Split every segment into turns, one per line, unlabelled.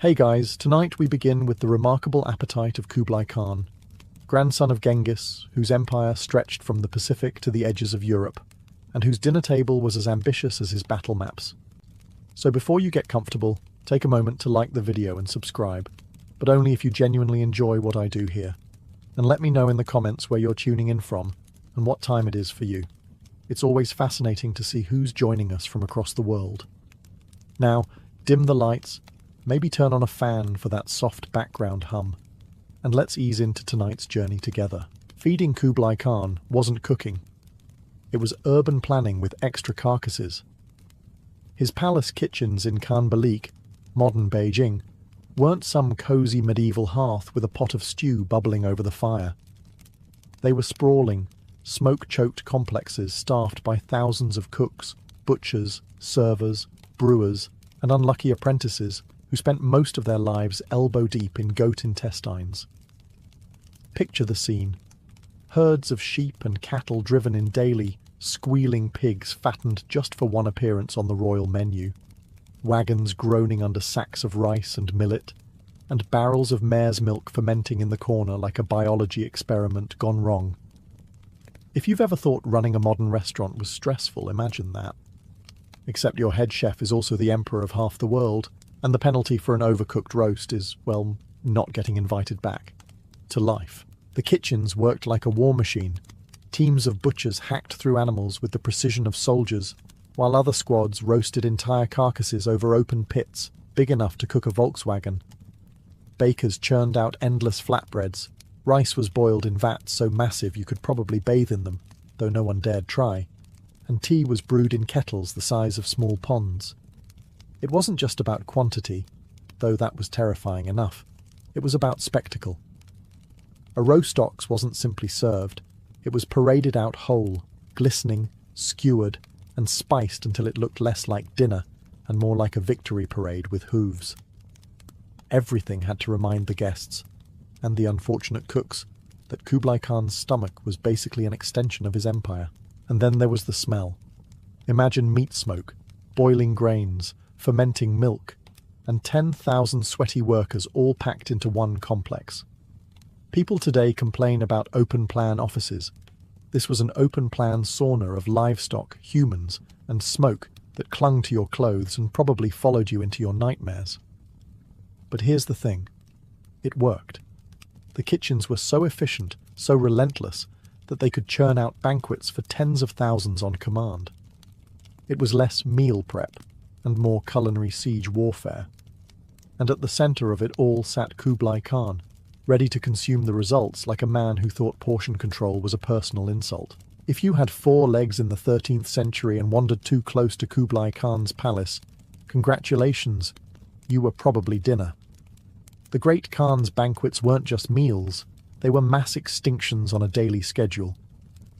Hey guys, tonight we begin with the remarkable appetite of Kublai Khan, grandson of Genghis, whose empire stretched from the Pacific to the edges of Europe, and whose dinner table was as ambitious as his battle maps. So before you get comfortable, take a moment to like the video and subscribe, but only if you genuinely enjoy what I do here. And let me know in the comments where you're tuning in from and what time it is for you. It's always fascinating to see who's joining us from across the world. Now, dim the lights, maybe turn on a fan for that soft background hum, and let's ease into tonight's journey together. Feeding Kublai Khan wasn't cooking. It was urban planning with extra carcasses. His palace kitchens in Khan Balik, modern Beijing, weren't some cozy medieval hearth with a pot of stew bubbling over the fire. They were sprawling, smoke-choked complexes staffed by thousands of cooks, butchers, servers, brewers, and unlucky apprentices who spent most of their lives elbow-deep in goat intestines. Picture the scene. Herds of sheep and cattle driven in daily, squealing pigs fattened just for one appearance on the royal menu, wagons groaning under sacks of rice and millet, and barrels of mare's milk fermenting in the corner like a biology experiment gone wrong. If you've ever thought running a modern restaurant was stressful, imagine that. Except your head chef is also the emperor of half the world, and the penalty for an overcooked roast is, well, not getting invited back to life. The kitchens worked like a war machine. Teams of butchers hacked through animals with the precision of soldiers, while other squads roasted entire carcasses over open pits, big enough to cook a Volkswagen. Bakers churned out endless flatbreads. Rice was boiled in vats so massive you could probably bathe in them, though no one dared try. And tea was brewed in kettles the size of small ponds. It wasn't just about quantity, though that was terrifying enough. It was about spectacle. A roast ox wasn't simply served. It was paraded out whole, glistening, skewered, and spiced until it looked less like dinner and more like a victory parade with hooves. Everything had to remind the guests, and the unfortunate cooks, that Kublai Khan's stomach was basically an extension of his empire. And then there was the smell. Imagine meat smoke, boiling grains, fermenting milk, and 10,000 sweaty workers all packed into one complex. People today complain about open-plan offices. This was an open-plan sauna of livestock, humans, and smoke that clung to your clothes and probably followed you into your nightmares. But here's the thing. It worked. The kitchens were so efficient, so relentless, that they could churn out banquets for tens of thousands on command. It was less meal prep and more culinary siege warfare. And at the center of it all sat Kublai Khan, ready to consume the results like a man who thought portion control was a personal insult. If you had 4 legs in the 13th century and wandered too close to Kublai Khan's palace, congratulations, you were probably dinner. The Great Khan's banquets weren't just meals, they were mass extinctions on a daily schedule.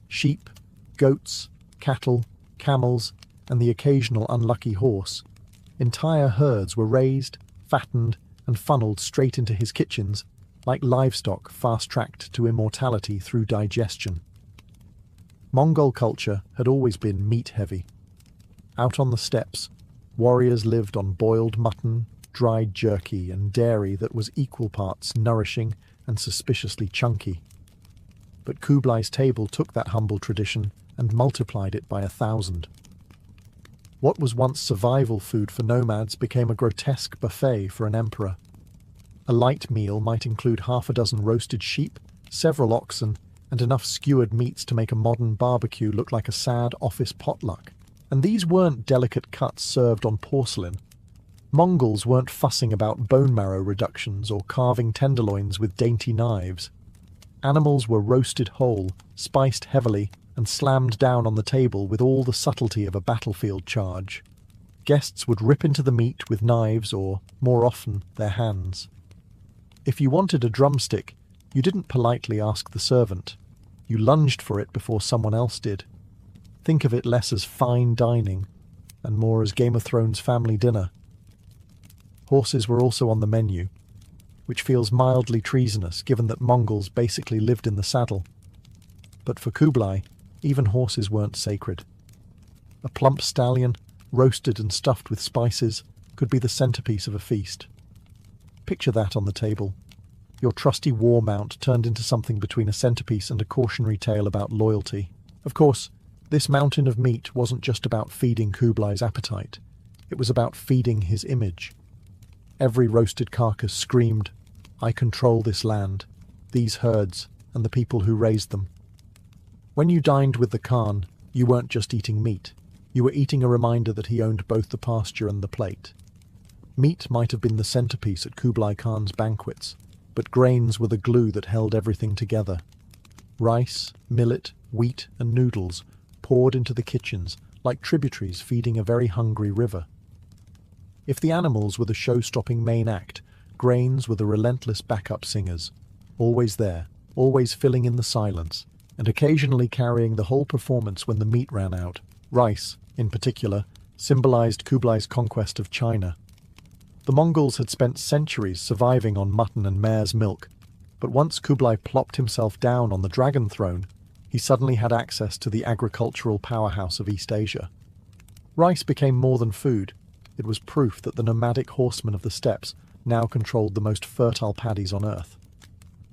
Sheep, goats, cattle, camels, and the occasional unlucky horse. Entire herds were raised, fattened, and funneled straight into his kitchens, like livestock fast-tracked to immortality through digestion. Mongol culture had always been meat-heavy. Out on the steppes, warriors lived on boiled mutton, dried jerky, and dairy that was equal parts nourishing and suspiciously chunky. But Kublai's table took that humble tradition and multiplied it by 1,000. What was once survival food for nomads became a grotesque buffet for an emperor. A light meal might include half a dozen roasted sheep, several oxen, and enough skewered meats to make a modern barbecue look like a sad office potluck. And these weren't delicate cuts served on porcelain. Mongols weren't fussing about bone marrow reductions or carving tenderloins with dainty knives. Animals were roasted whole, spiced heavily, and slammed down on the table with all the subtlety of a battlefield charge. Guests would rip into the meat with knives or, more often, their hands. If you wanted a drumstick, you didn't politely ask the servant. You lunged for it before someone else did. Think of it less as fine dining, and more as Game of Thrones family dinner. Horses were also on the menu, which feels mildly treasonous given that Mongols basically lived in the saddle. But for Kublai, even horses weren't sacred. A plump stallion, roasted and stuffed with spices, could be the centerpiece of a feast. Picture that on the table. Your trusty war mount turned into something between a centerpiece and a cautionary tale about loyalty. Of course, this mountain of meat wasn't just about feeding Kublai's appetite. It was about feeding his image. Every roasted carcass screamed, "I control this land, these herds, and the people who raised them." When you dined with the Khan, you weren't just eating meat. You were eating a reminder that he owned both the pasture and the plate. Meat might have been the centerpiece at Kublai Khan's banquets, but grains were the glue that held everything together. Rice, millet, wheat, and noodles poured into the kitchens like tributaries feeding a very hungry river. If the animals were the show-stopping main act, grains were the relentless backup singers, always there, always filling in the silence, and occasionally carrying the whole performance when the meat ran out. Rice, in particular, symbolized Kublai's conquest of China. The Mongols had spent centuries surviving on mutton and mare's milk, but once Kublai plopped himself down on the dragon throne, he suddenly had access to the agricultural powerhouse of East Asia. Rice became more than food. It was proof that the nomadic horsemen of the steppes now controlled the most fertile paddies on earth.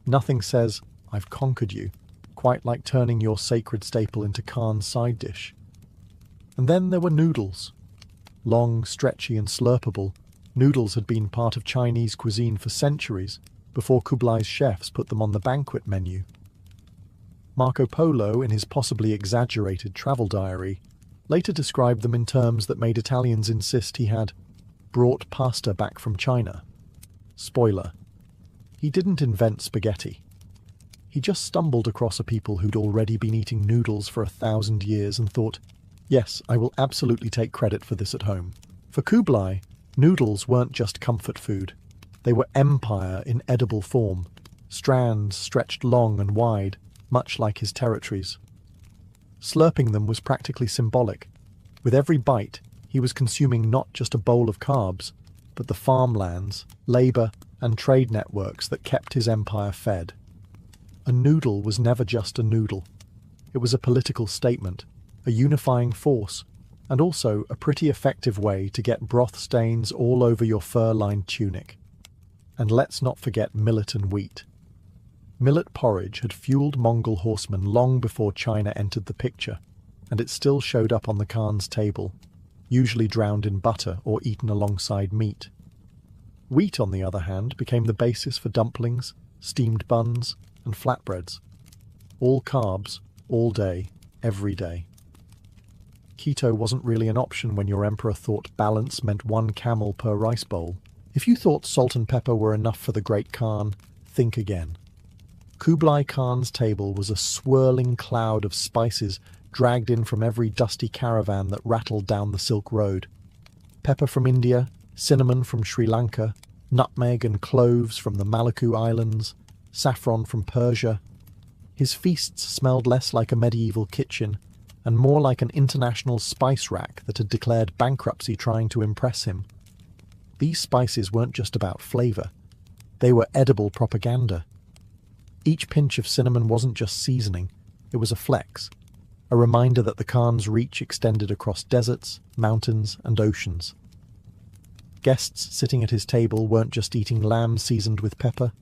Nothing says, "I've conquered you," quite like turning your sacred staple into Khan's side dish. And then there were noodles. Long, stretchy and slurpable, noodles had been part of Chinese cuisine for centuries before Kublai's chefs put them on the banquet menu. Marco Polo, in his possibly exaggerated travel diary, later described them in terms that made Italians insist he had brought pasta back from China. Spoiler: he didn't invent spaghetti. He just stumbled across a people who'd already been eating noodles for 1,000 years and thought, "Yes, I will absolutely take credit for this at home." For Kublai, noodles weren't just comfort food. They were empire in edible form, strands stretched long and wide, much like his territories. Slurping them was practically symbolic. With every bite, he was consuming not just a bowl of carbs, but the farmlands, labor, and trade networks that kept his empire fed. A noodle was never just a noodle. It was a political statement, a unifying force, and also a pretty effective way to get broth stains all over your fur-lined tunic. And let's not forget millet and wheat. Millet porridge had fueled Mongol horsemen long before China entered the picture, and it still showed up on the Khan's table, usually drowned in butter or eaten alongside meat. Wheat, on the other hand, became the basis for dumplings, steamed buns, and flatbreads. All carbs, all day, every day. Keto wasn't really an option when your emperor thought balance meant 1 camel per rice bowl. If you thought salt and pepper were enough for the Great Khan, think again. Kublai Khan's table was a swirling cloud of spices dragged in from every dusty caravan that rattled down the Silk Road. Pepper from India, cinnamon from Sri Lanka, nutmeg and cloves from the Maluku Islands, saffron from Persia. His feasts smelled less like a medieval kitchen and more like an international spice rack that had declared bankruptcy trying to impress him. These spices weren't just about flavor. They were edible propaganda. Each pinch of cinnamon wasn't just seasoning, it was a flex, a reminder that the Khan's reach extended across deserts, mountains, and oceans. Guests sitting at his table weren't just eating lamb seasoned with pepper.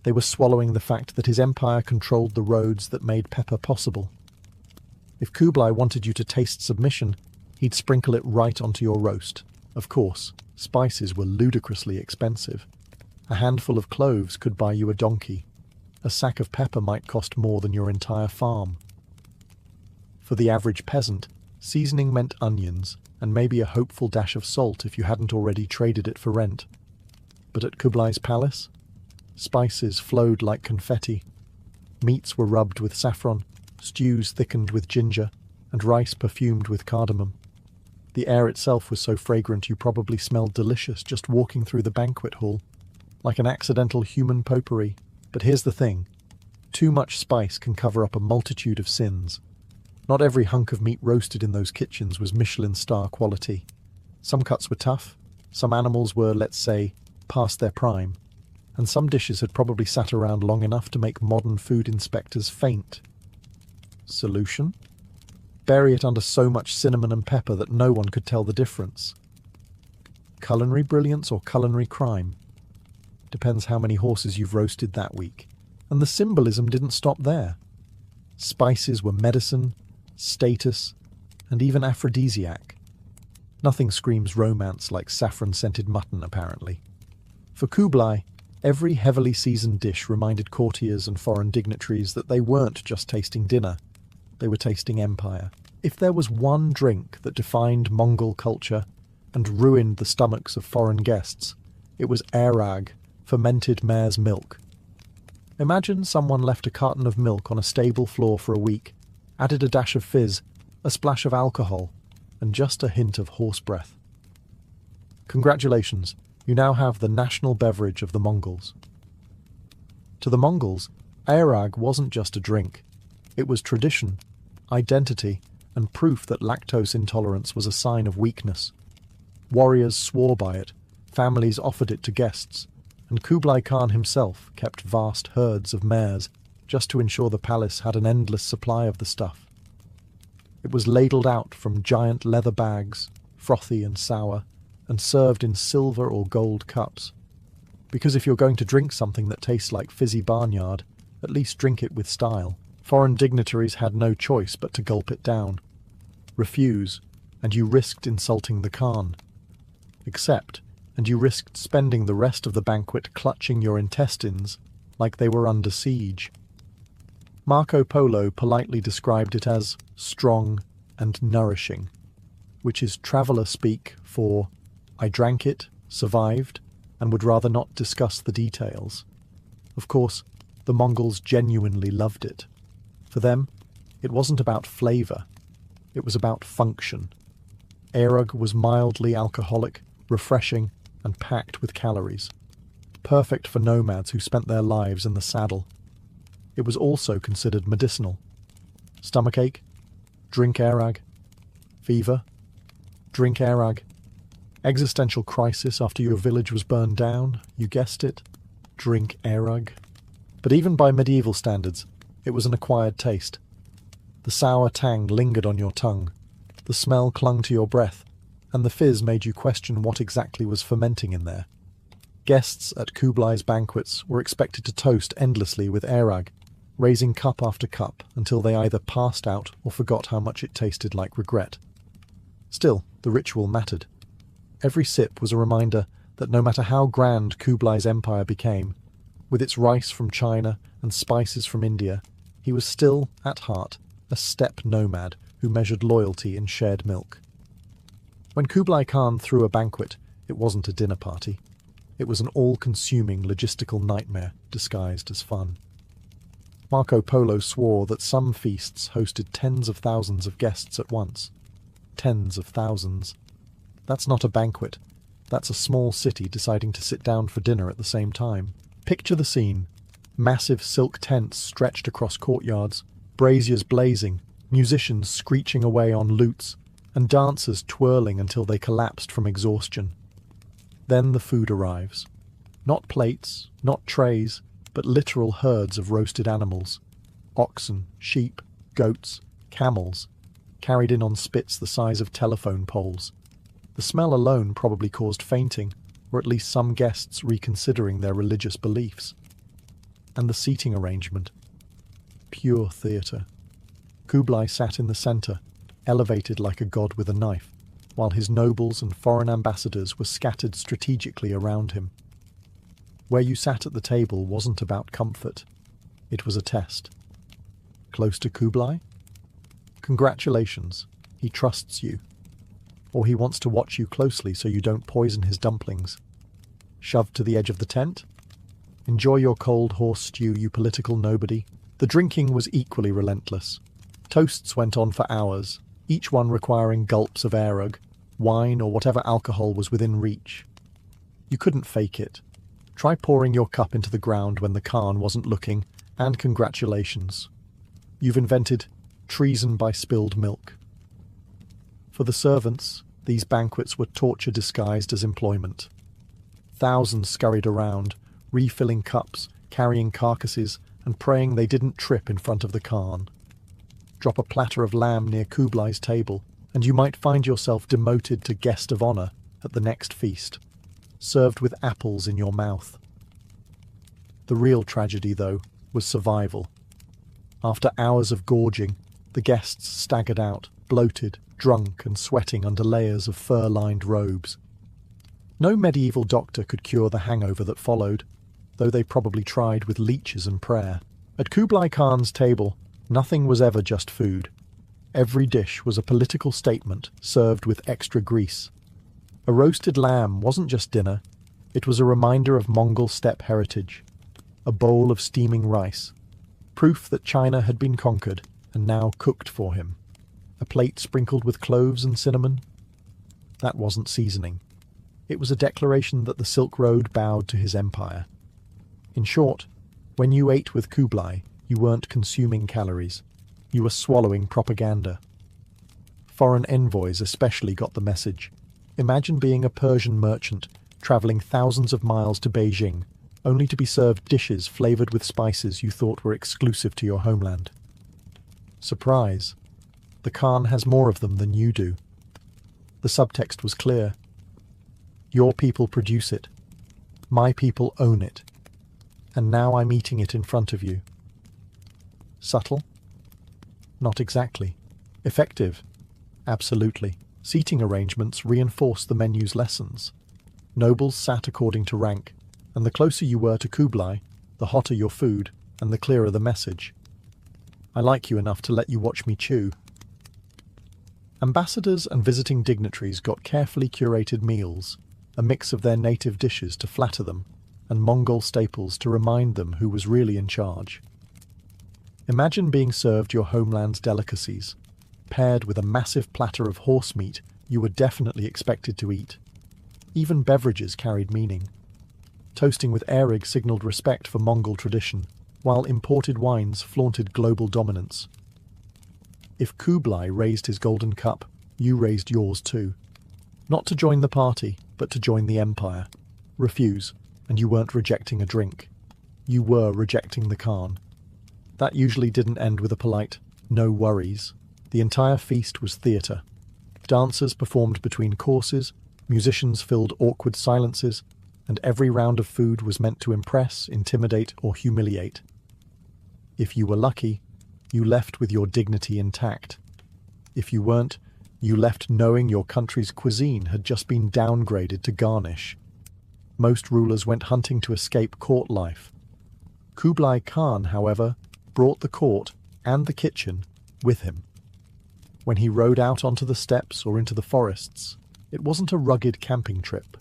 They were swallowing the fact that his empire controlled the roads that made pepper possible. If Kublai wanted you to taste submission, he'd sprinkle it right onto your roast. Of course, spices were ludicrously expensive. A handful of cloves could buy you a donkey. A sack of pepper might cost more than your entire farm. For the average peasant, seasoning meant onions, and maybe a hopeful dash of salt if you hadn't already traded it for rent. But at Kublai's palace, spices flowed like confetti. Meats were rubbed with saffron, stews thickened with ginger, and rice perfumed with cardamom. The air itself was so fragrant you probably smelled delicious just walking through the banquet hall, like an accidental human potpourri. But here's the thing. Too much spice can cover up a multitude of sins. Not every hunk of meat roasted in those kitchens was Michelin star quality. Some cuts were tough, some animals were, let's say, past their prime, and some dishes had probably sat around long enough to make modern food inspectors faint. Solution? Bury it under so much cinnamon and pepper that no one could tell the difference. Culinary brilliance or culinary crime? depends how many horses you've roasted that week. And the symbolism didn't stop there. Spices were medicine, status, and even aphrodisiac. Nothing screams romance like saffron-scented mutton, apparently. For Kublai, every heavily seasoned dish reminded courtiers and foreign dignitaries that they weren't just tasting dinner, they were tasting empire. If there was one drink that defined Mongol culture and ruined the stomachs of foreign guests, it was airag, fermented mare's milk. Imagine someone left a carton of milk on a stable floor for a week, added a dash of fizz, a splash of alcohol, and just a hint of horse breath. Congratulations, you now have the national beverage of the Mongols. To the Mongols, airag wasn't just a drink. It was tradition, identity, and proof that lactose intolerance was a sign of weakness. Warriors swore by it, families offered it to guests, and Kublai Khan himself kept vast herds of mares just to ensure the palace had an endless supply of the stuff. It was ladled out from giant leather bags, frothy and sour, and served in silver or gold cups. Because if you're going to drink something that tastes like fizzy barnyard, at least drink it with style. Foreign dignitaries had no choice but to gulp it down. Refuse, and you risked insulting the Khan. Accept, and you risked spending the rest of the banquet clutching your intestines like they were under siege. Marco Polo politely described it as strong and nourishing, which is traveller speak for I drank it, survived, and would rather not discuss the details. Of course, the Mongols genuinely loved it. For them, it wasn't about flavour, it was about function. Airug was mildly alcoholic, refreshing, and packed with calories. Perfect for nomads who spent their lives in the saddle. It was also considered medicinal. Stomachache? Drink airag. Fever? Drink airag. Existential crisis after your village was burned down? You guessed it. Drink airag. But even by medieval standards, it was an acquired taste. The sour tang lingered on your tongue. The smell clung to your breath, and the fizz made you question what exactly was fermenting in there. Guests at Kublai's banquets were expected to toast endlessly with airag, raising cup after cup until they either passed out or forgot how much it tasted like regret. Still, the ritual mattered. Every sip was a reminder that no matter how grand Kublai's empire became, with its rice from China and spices from India, he was still, at heart, a steppe nomad who measured loyalty in shared milk. When Kublai Khan threw a banquet, it wasn't a dinner party. It was an all-consuming logistical nightmare disguised as fun. Marco Polo swore that some feasts hosted tens of thousands of guests at once. Tens of thousands. That's not a banquet. That's a small city deciding to sit down for dinner at the same time. Picture the scene. Massive silk tents stretched across courtyards, braziers blazing, musicians screeching away on lutes, and dancers twirling until they collapsed from exhaustion. Then the food arrives. Not plates, not trays, but literal herds of roasted animals. Oxen, sheep, goats, camels, carried in on spits the size of telephone poles. The smell alone probably caused fainting, or at least some guests reconsidering their religious beliefs. And the seating arrangement. Pure theatre. Kublai sat in the centre, elevated like a god with a knife, while his nobles and foreign ambassadors were scattered strategically around him. Where you sat at the table wasn't about comfort. It was a test. Close to Kublai? Congratulations, he trusts you. Or he wants to watch you closely so you don't poison his dumplings. Shoved to the edge of the tent? Enjoy your cold horse stew, you political nobody. The drinking was equally relentless. Toasts went on for hours, each one requiring gulps of airug, wine or whatever alcohol was within reach. You couldn't fake it. Try pouring your cup into the ground when the Khan wasn't looking, and congratulations. You've invented treason by spilled milk. For the servants, these banquets were torture disguised as employment. Thousands scurried around, refilling cups, carrying carcasses, and praying they didn't trip in front of the Khan. Drop a platter of lamb near Kublai's table, and you might find yourself demoted to guest of honour at the next feast, served with apples in your mouth. The real tragedy, though, was survival. After hours of gorging, the guests staggered out, bloated, drunk, and sweating under layers of fur-lined robes. No medieval doctor could cure the hangover that followed, though they probably tried with leeches and prayer. At Kublai Khan's table, nothing was ever just food. Every dish was a political statement served with extra grease. A roasted lamb wasn't just dinner, it was a reminder of Mongol steppe heritage. A bowl of steaming rice, proof that China had been conquered and now cooked for him. A plate sprinkled with cloves and cinnamon. That wasn't seasoning. It was a declaration that the Silk Road bowed to his empire. In short, when you ate with Kublai, you weren't consuming calories. You were swallowing propaganda. Foreign envoys especially got the message. Imagine being a Persian merchant, traveling thousands of miles to Beijing, only to be served dishes flavored with spices you thought were exclusive to your homeland. Surprise. The Khan has more of them than you do. The subtext was clear. Your people produce it. My people own it. And now I'm eating it in front of you. Subtle? Not exactly. Effective? Absolutely. Seating arrangements reinforced the menu's lessons. Nobles sat according to rank, and the closer you were to Kublai, the hotter your food and the clearer the message. I like you enough to let you watch me chew. Ambassadors and visiting dignitaries got carefully curated meals, a mix of their native dishes to flatter them, and Mongol staples to remind them who was really in charge. Imagine being served your homeland's delicacies, paired with a massive platter of horse meat you were definitely expected to eat. Even beverages carried meaning. Toasting with Erig signaled respect for Mongol tradition, while imported wines flaunted global dominance. If Kublai raised his golden cup, you raised yours too. Not to join the party, but to join the empire. Refuse, and you weren't rejecting a drink. You were rejecting the Khan. That usually didn't end with a polite, no worries. The entire feast was theatre. Dancers performed between courses, musicians filled awkward silences, and every round of food was meant to impress, intimidate, or humiliate. If you were lucky, you left with your dignity intact. If you weren't, you left knowing your country's cuisine had just been downgraded to garnish. Most rulers went hunting to escape court life. Kublai Khan, however, brought the court and the kitchen with him. When he rode out onto the steppes or into the forests, it wasn't a rugged camping trip.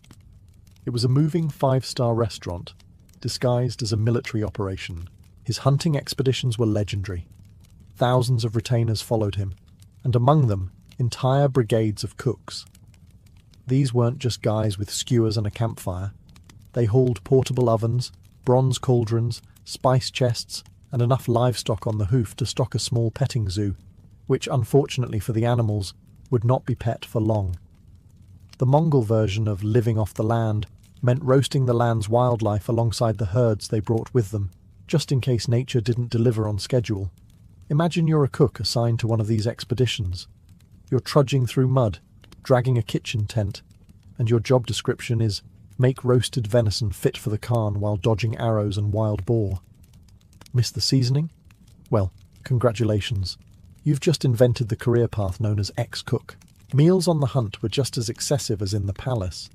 It was a moving five-star restaurant, disguised as a military operation. His hunting expeditions were legendary. Thousands of retainers followed him, and among them, entire brigades of cooks. These weren't just guys with skewers and a campfire. They hauled portable ovens, bronze cauldrons, spice chests, and enough livestock on the hoof to stock a small petting zoo, which, unfortunately for the animals, would not be pet for long. The Mongol version of living off the land meant roasting the land's wildlife alongside the herds they brought with them, just in case nature didn't deliver on schedule. Imagine you're a cook assigned to one of these expeditions. You're trudging through mud, dragging a kitchen tent, and your job description is make roasted venison fit for the Khan while dodging arrows and wild boar. Miss the seasoning? Well, congratulations. You've just invented the career path known as ex-cook. Meals on the hunt were just as excessive as in the palace.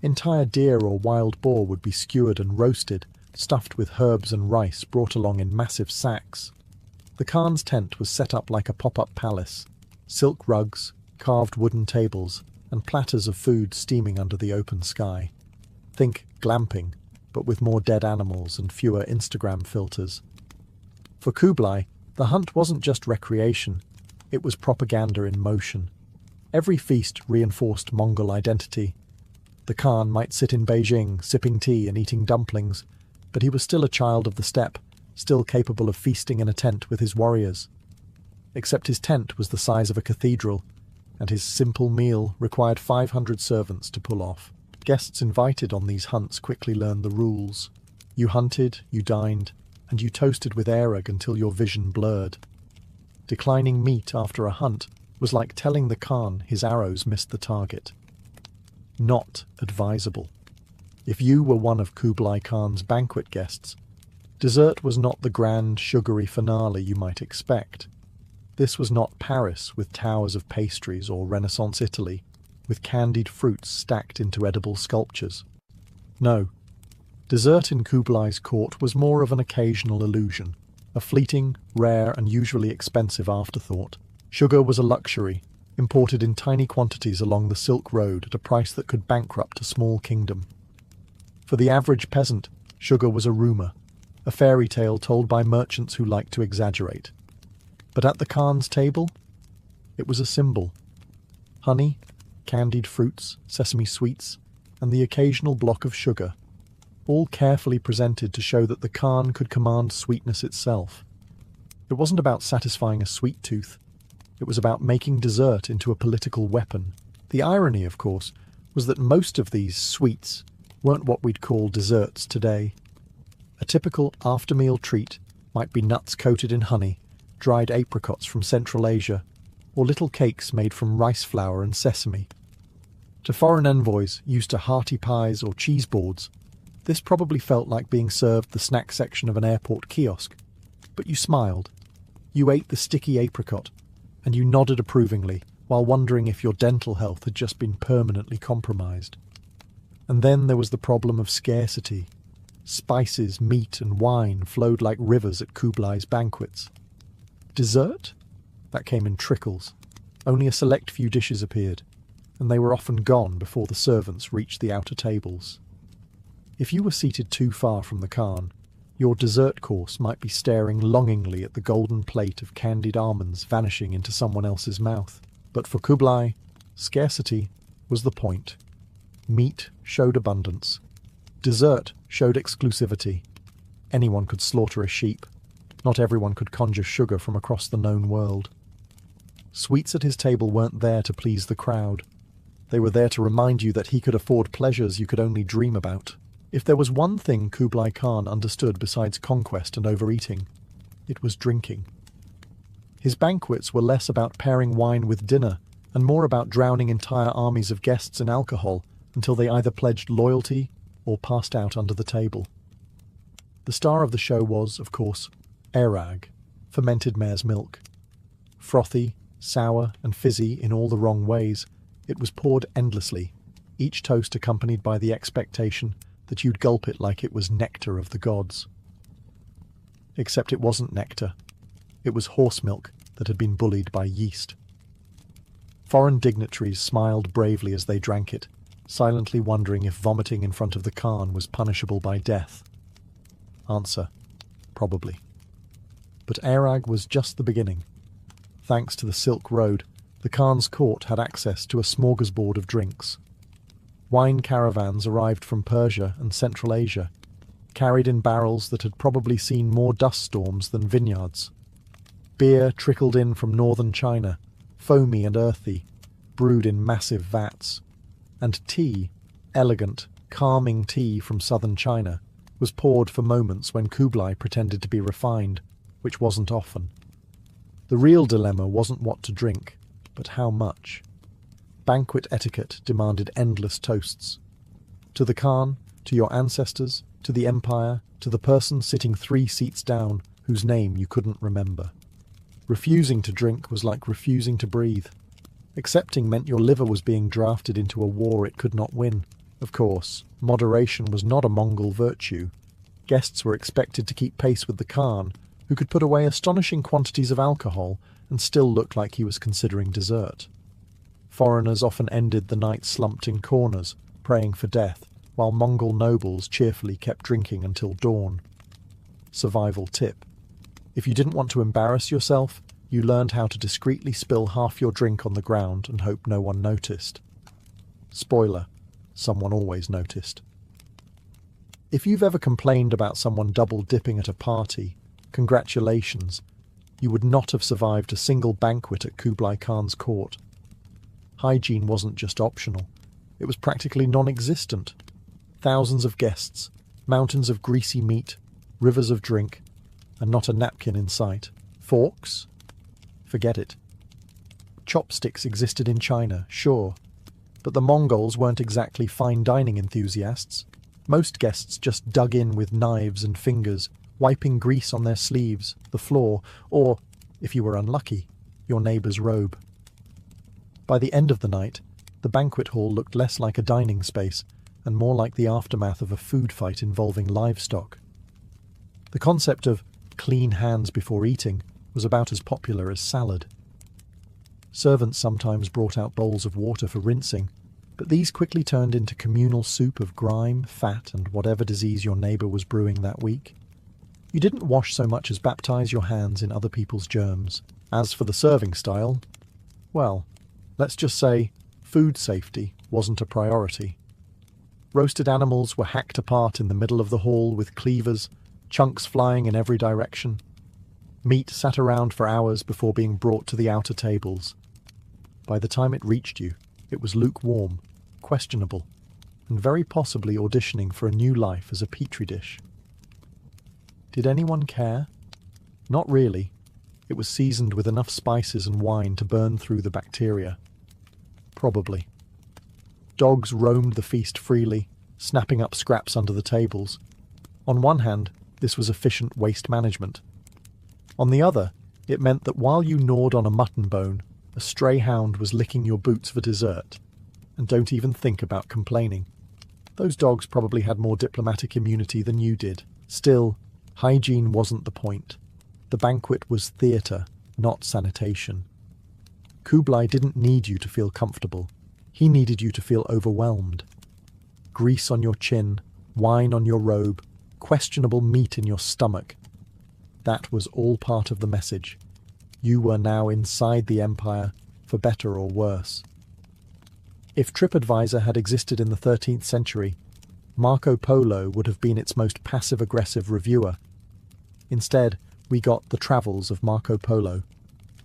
Entire deer or wild boar would be skewered and roasted, stuffed with herbs and rice brought along in massive sacks. The Khan's tent was set up like a pop-up palace. Silk rugs, carved wooden tables, and platters of food steaming under the open sky. Think glamping, but with more dead animals and fewer Instagram filters. For Kublai, the hunt wasn't just recreation, it was propaganda in motion. Every feast reinforced Mongol identity. The Khan might sit in Beijing, sipping tea and eating dumplings, but he was still a child of the steppe, still capable of feasting in a tent with his warriors. Except his tent was the size of a cathedral, and his simple meal required 500 servants to pull off. Guests invited on these hunts quickly learned the rules. You hunted, you dined, and you toasted with Erig until your vision blurred. Declining meat after a hunt was like telling the Khan his arrows missed the target. Not advisable. If you were one of Kublai Khan's banquet guests, Dessert was not the grand, sugary finale you might expect. This was not Paris with towers of pastries or Renaissance Italy with candied fruits stacked into edible sculptures. No, dessert in Kublai's court was more of an occasional illusion, a fleeting, rare, and usually expensive afterthought. Sugar was a luxury, imported in tiny quantities along the Silk Road at a price that could bankrupt a small kingdom. For the average peasant, sugar was a rumour, a fairy tale told by merchants who liked to exaggerate. But at the Khan's table, it was a symbol. Honey, candied fruits, sesame sweets, and the occasional block of sugar, all carefully presented to show that the Khan could command sweetness itself. It wasn't about satisfying a sweet tooth. It was about making dessert into a political weapon. The irony, of course, was that most of these sweets weren't what we'd call desserts today. A typical after-meal treat might be nuts coated in honey, dried apricots from Central Asia, or little cakes made from rice flour and sesame. To foreign envoys used to hearty pies or cheese boards, this probably felt like being served the snack section of an airport kiosk. But you smiled. You ate the sticky apricot, and you nodded approvingly while wondering if your dental health had just been permanently compromised. And then there was the problem of scarcity. Spices, meat, and wine flowed like rivers at Kublai's banquets. Dessert? That came in trickles. Only a select few dishes appeared, and they were often gone before the servants reached the outer tables. If you were seated too far from the Khan, your dessert course might be staring longingly at the golden plate of candied almonds vanishing into someone else's mouth. But for Kublai, scarcity was the point. Meat showed abundance. Dessert showed exclusivity. Anyone could slaughter a sheep. Not everyone could conjure sugar from across the known world. Sweets at his table weren't there to please the crowd. They were there to remind you that he could afford pleasures you could only dream about. If there was one thing Kublai Khan understood besides conquest and overeating, it was drinking. His banquets were less about pairing wine with dinner and more about drowning entire armies of guests in alcohol until they either pledged loyalty or passed out under the table. The star of the show was, of course, airag, fermented mare's milk. Frothy, sour, and fizzy in all the wrong ways, it was poured endlessly, each toast accompanied by the expectation that you'd gulp it like it was nectar of the gods. Except it wasn't nectar. It was horse milk that had been bullied by yeast. Foreign dignitaries smiled bravely as they drank it, silently wondering if vomiting in front of the Khan was punishable by death. Answer: probably. But airag was just the beginning. Thanks to the Silk Road, the Khan's court had access to a smorgasbord of drinks. Wine caravans arrived from Persia and Central Asia, carried in barrels that had probably seen more dust storms than vineyards. Beer trickled in from northern China, foamy and earthy, brewed in massive vats. And tea, elegant, calming tea from southern China, was poured for moments when Kublai pretended to be refined, which wasn't often. The real dilemma wasn't what to drink, but how much. Banquet etiquette demanded endless toasts. To the Khan, to your ancestors, to the empire, to the person sitting 3 seats down whose name you couldn't remember. Refusing to drink was like refusing to breathe. Accepting meant your liver was being drafted into a war it could not win. Of course, moderation was not a Mongol virtue. Guests were expected to keep pace with the Khan, who could put away astonishing quantities of alcohol and still look like he was considering dessert. Foreigners often ended the night slumped in corners, praying for death, while Mongol nobles cheerfully kept drinking until dawn. Survival tip: if you didn't want to embarrass yourself, you learned how to discreetly spill half your drink on the ground and hope no one noticed. Spoiler: someone always noticed. If you've ever complained about someone double-dipping at a party, congratulations, you would not have survived a single banquet at Kublai Khan's court. Hygiene wasn't just optional, it was practically non-existent. Thousands of guests, mountains of greasy meat, rivers of drink, and not a napkin in sight. Forks? Forget it. Chopsticks existed in China, sure, but the Mongols weren't exactly fine dining enthusiasts. Most guests just dug in with knives and fingers, wiping grease on their sleeves, the floor, or, if you were unlucky, your neighbour's robe. By the end of the night, the banquet hall looked less like a dining space and more like the aftermath of a food fight involving livestock. The concept of clean hands before eating was about as popular as salad. Servants sometimes brought out bowls of water for rinsing, but these quickly turned into communal soup of grime, fat, and whatever disease your neighbour was brewing that week. You didn't wash so much as baptize your hands in other people's germs. As for the serving style, well, let's just say food safety wasn't a priority. Roasted animals were hacked apart in the middle of the hall with cleavers, chunks flying in every direction. Meat sat around for hours before being brought to the outer tables. By the time it reached you, it was lukewarm, questionable, and very possibly auditioning for a new life as a petri dish. Did anyone care? Not really. It was seasoned with enough spices and wine to burn through the bacteria. Probably. Dogs roamed the feast freely, snapping up scraps under the tables. On one hand, this was efficient waste management. On the other, it meant that while you gnawed on a mutton bone, a stray hound was licking your boots for dessert. And don't even think about complaining. Those dogs probably had more diplomatic immunity than you did. Still, hygiene wasn't the point. The banquet was theatre, not sanitation. Kublai didn't need you to feel comfortable. He needed you to feel overwhelmed. Grease on your chin, wine on your robe, questionable meat in your stomach. That was all part of the message. You were now inside the empire, for better or worse. If TripAdvisor had existed in the 13th century, Marco Polo would have been its most passive-aggressive reviewer. Instead, we got The Travels of Marco Polo,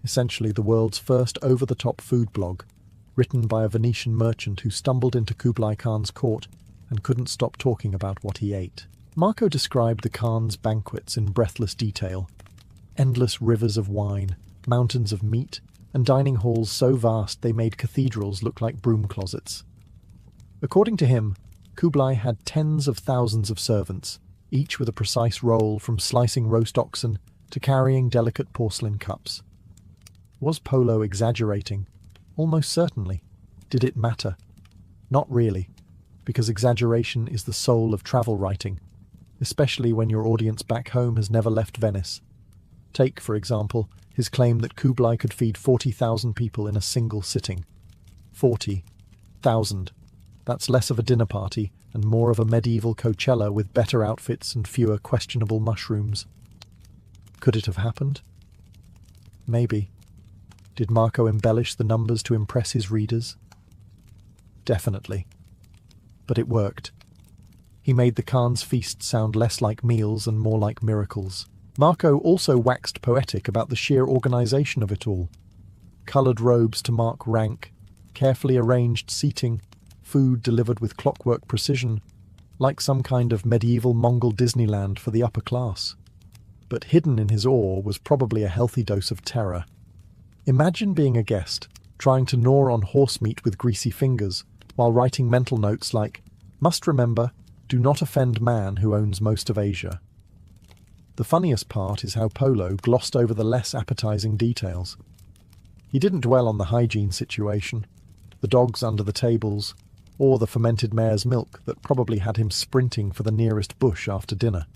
essentially the world's first over-the-top food blog, written by a Venetian merchant who stumbled into Kublai Khan's court and couldn't stop talking about what he ate. Marco described the Khan's banquets in breathless detail. Endless rivers of wine, mountains of meat, and dining halls so vast they made cathedrals look like broom closets. According to him, Kublai had tens of thousands of servants, each with a precise role from slicing roast oxen to carrying delicate porcelain cups. Was Polo exaggerating? Almost certainly. Did it matter? Not really, because exaggeration is the soul of travel writing, especially when your audience back home has never left Venice. Take, for example, his claim that Kublai could feed 40,000 people in a single sitting. 40,000. That's less of a dinner party and more of a medieval Coachella with better outfits and fewer questionable mushrooms. Could it have happened? Maybe. Did Marco embellish the numbers to impress his readers? Definitely. But it worked. He made the Khan's feast sound less like meals and more like miracles. Marco also waxed poetic about the sheer organization of it all. Coloured robes to mark rank, carefully arranged seating, food delivered with clockwork precision, like some kind of medieval Mongol Disneyland for the upper class. But hidden in his awe was probably a healthy dose of terror. Imagine being a guest, trying to gnaw on horse meat with greasy fingers, while writing mental notes like, "Must remember, do not offend man who owns most of Asia." The funniest part is how Polo glossed over the less appetizing details. He didn't dwell on the hygiene situation, the dogs under the tables, or the fermented mare's milk that probably had him sprinting for the nearest bush after dinner.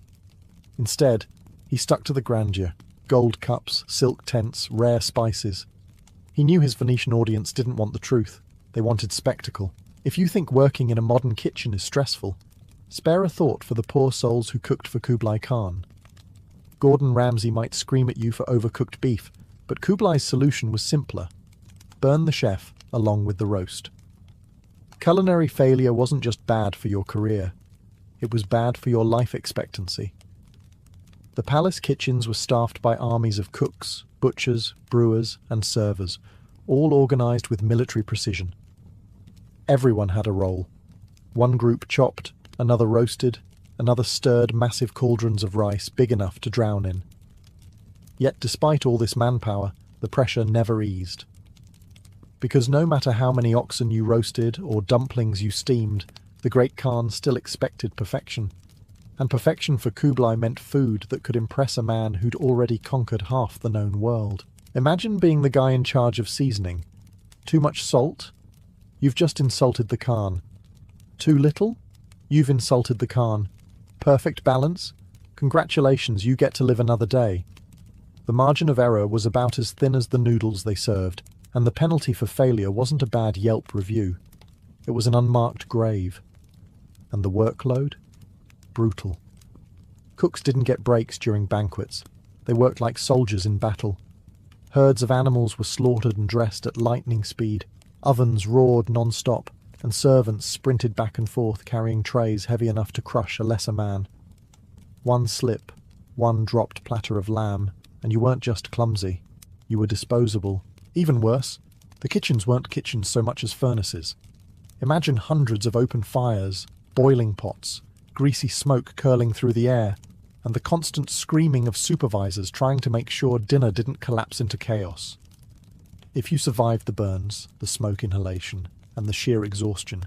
Instead, he stuck to the grandeur: gold cups, silk tents, rare spices. He knew his Venetian audience didn't want the truth. They wanted spectacle. If you think working in a modern kitchen is stressful, spare a thought for the poor souls who cooked for Kublai Khan. Gordon Ramsay might scream at you for overcooked beef, but Kublai's solution was simpler. Burn the chef along with the roast. Culinary failure wasn't just bad for your career. It was bad for your life expectancy. The palace kitchens were staffed by armies of cooks, butchers, brewers, and servers, all organized with military precision. Everyone had a role. One group chopped, another roasted, another stirred massive cauldrons of rice big enough to drown in. Yet despite all this manpower, the pressure never eased. Because no matter how many oxen you roasted or dumplings you steamed, the Great Khan still expected perfection. And perfection for Kublai meant food that could impress a man who'd already conquered half the known world. Imagine being the guy in charge of seasoning. Too much salt? You've just insulted the Khan. Too little? You've insulted the Khan. Perfect balance? Congratulations, you get to live another day. The margin of error was about as thin as the noodles they served, and the penalty for failure wasn't a bad Yelp review. It was an unmarked grave. And the workload? Brutal. Cooks didn't get breaks during banquets. They worked like soldiers in battle. Herds of animals were slaughtered and dressed at lightning speed. Ovens roared non-stop, and servants sprinted back and forth carrying trays heavy enough to crush a lesser man. One slip, one dropped platter of lamb, and you weren't just clumsy. You were disposable. Even worse, the kitchens weren't kitchens so much as furnaces. Imagine hundreds of open fires, boiling pots, greasy smoke curling through the air, and the constant screaming of supervisors trying to make sure dinner didn't collapse into chaos. If you survived the burns, the smoke inhalation, and the sheer exhaustion,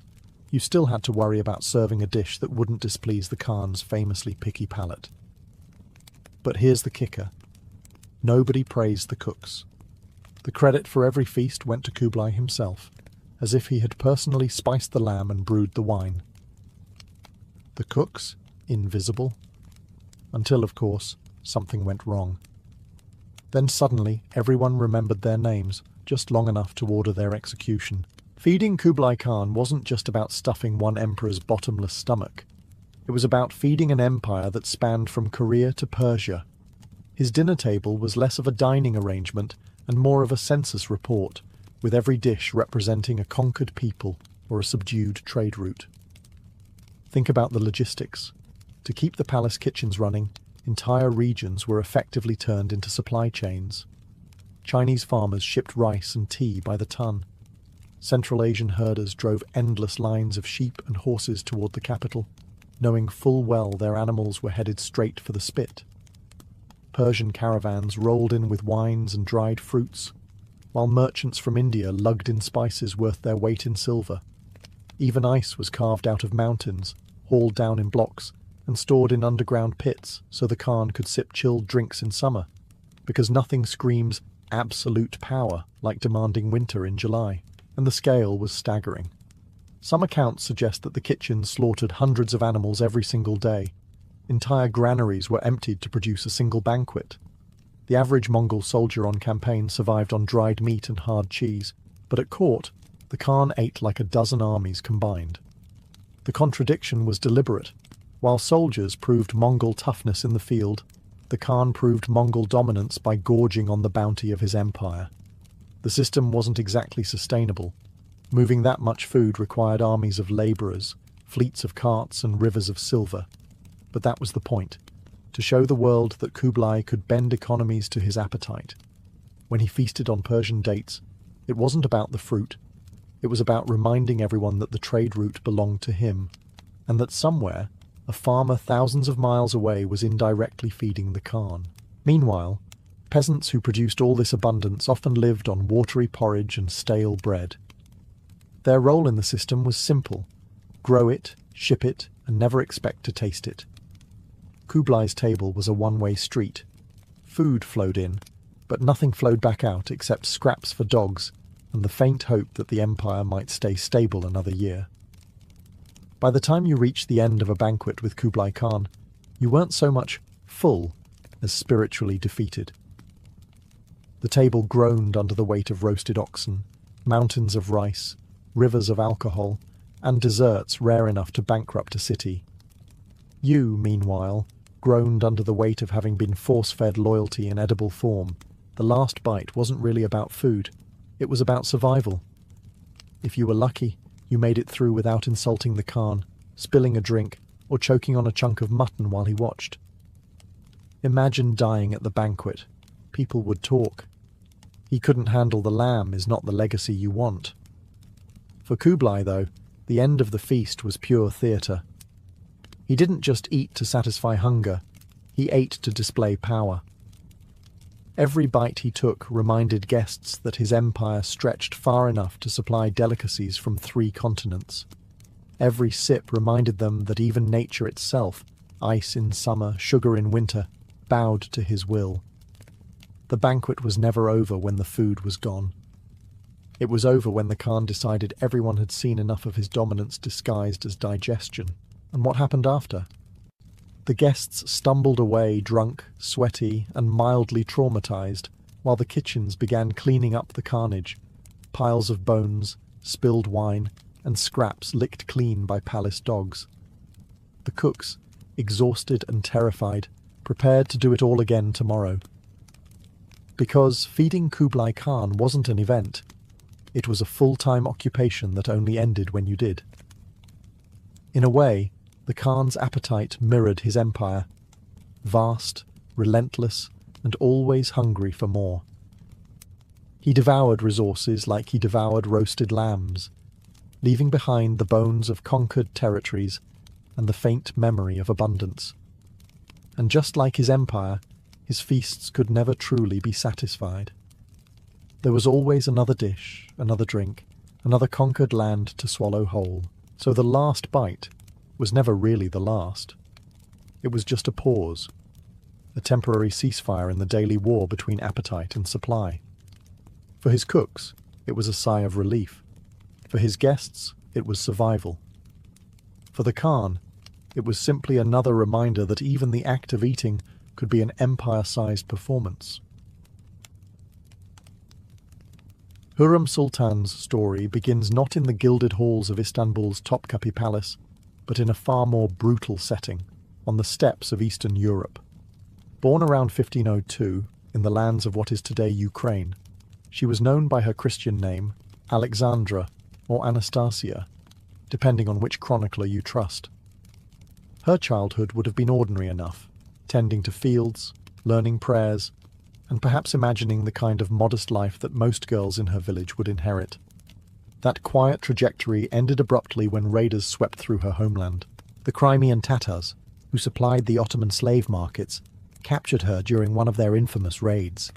you still had to worry about serving a dish that wouldn't displease the Khan's famously picky palate. But here's the kicker. Nobody praised the cooks. The credit for every feast went to Kublai himself, as if he had personally spiced the lamb and brewed the wine. The cooks, invisible. Until, of course, something went wrong. Then suddenly, everyone remembered their names, just long enough to order their execution. Feeding Kublai Khan wasn't just about stuffing one emperor's bottomless stomach. It was about feeding an empire that spanned from Korea to Persia. His dinner table was less of a dining arrangement and more of a census report, with every dish representing a conquered people or a subdued trade route. Think about the logistics. To keep the palace kitchens running, entire regions were effectively turned into supply chains. Chinese farmers shipped rice and tea by the ton. Central Asian herders drove endless lines of sheep and horses toward the capital, knowing full well their animals were headed straight for the spit. Persian caravans rolled in with wines and dried fruits, while merchants from India lugged in spices worth their weight in silver. Even ice was carved out of mountains, hauled down in blocks, and stored in underground pits so the Khan could sip chilled drinks in summer, because nothing screams absolute power like demanding winter in July, and the scale was staggering. Some accounts suggest that the kitchen slaughtered hundreds of animals every single day. Entire granaries were emptied to produce a single banquet. The average Mongol soldier on campaign survived on dried meat and hard cheese, but at court, the Khan ate like a dozen armies combined. The contradiction was deliberate. While soldiers proved Mongol toughness in the field, the Khan proved Mongol dominance by gorging on the bounty of his empire. The system wasn't exactly sustainable. Moving that much food required armies of labourers, fleets of carts and rivers of silver. But that was the point, to show the world that Kublai could bend economies to his appetite. When he feasted on Persian dates, it wasn't about the fruit. It was about reminding everyone that the trade route belonged to him, and that somewhere, a farmer thousands of miles away was indirectly feeding the Khan. Meanwhile, peasants who produced all this abundance often lived on watery porridge and stale bread. Their role in the system was simple: grow it, ship it, and never expect to taste it. Kublai's table was a one-way street. Food flowed in, but nothing flowed back out except scraps for dogs and the faint hope that the empire might stay stable another year. By the time you reached the end of a banquet with Kublai Khan, you weren't so much full as spiritually defeated. The table groaned under the weight of roasted oxen, mountains of rice, rivers of alcohol, and desserts rare enough to bankrupt a city. You, meanwhile, groaned under the weight of having been force-fed loyalty in edible form. The last bite wasn't really about food. It was about survival. If you were lucky, you made it through without insulting the Khan, spilling a drink, or choking on a chunk of mutton while he watched. Imagine dying at the banquet. People would talk. He couldn't handle the lamb is not the legacy you want. For Kublai, though, the end of the feast was pure theatre. He didn't just eat to satisfy hunger, he ate to display power. Every bite he took reminded guests that his empire stretched far enough to supply delicacies from 3 continents. Every sip reminded them that even nature itself, ice in summer, sugar in winter, bowed to his will. The banquet was never over when the food was gone. It was over when the Khan decided everyone had seen enough of his dominance disguised as digestion. And what happened after? The guests stumbled away drunk, sweaty, and mildly traumatized, while the kitchens began cleaning up the carnage. Piles of bones, spilled wine, and scraps licked clean by palace dogs. The cooks, exhausted and terrified, prepared to do it all again tomorrow. Because feeding Kublai Khan wasn't an event, it was a full-time occupation that only ended when you did. In a way, the Khan's appetite mirrored his empire, vast, relentless, and always hungry for more. He devoured resources like he devoured roasted lambs, leaving behind the bones of conquered territories and the faint memory of abundance. And just like his empire, his feasts could never truly be satisfied. There was always another dish, another drink, another conquered land to swallow whole. So the last bite was never really the last. It was just a pause, a temporary ceasefire in the daily war between appetite and supply. For his cooks, it was a sigh of relief. For his guests, it was survival. For the Khan, it was simply another reminder that even the act of eating could be an empire-sized performance. Hürrem Sultan's story begins not in the gilded halls of Istanbul's Topkapi Palace, but in a far more brutal setting, on the steppes of Eastern Europe. Born around 1502 in the lands of what is today Ukraine, she was known by her Christian name, Alexandra or Anastasia, depending on which chronicler you trust. Her childhood would have been ordinary enough, tending to fields, learning prayers, and perhaps imagining the kind of modest life that most girls in her village would inherit. That quiet trajectory ended abruptly when raiders swept through her homeland. The Crimean Tatars, who supplied the Ottoman slave markets, captured her during one of their infamous raids.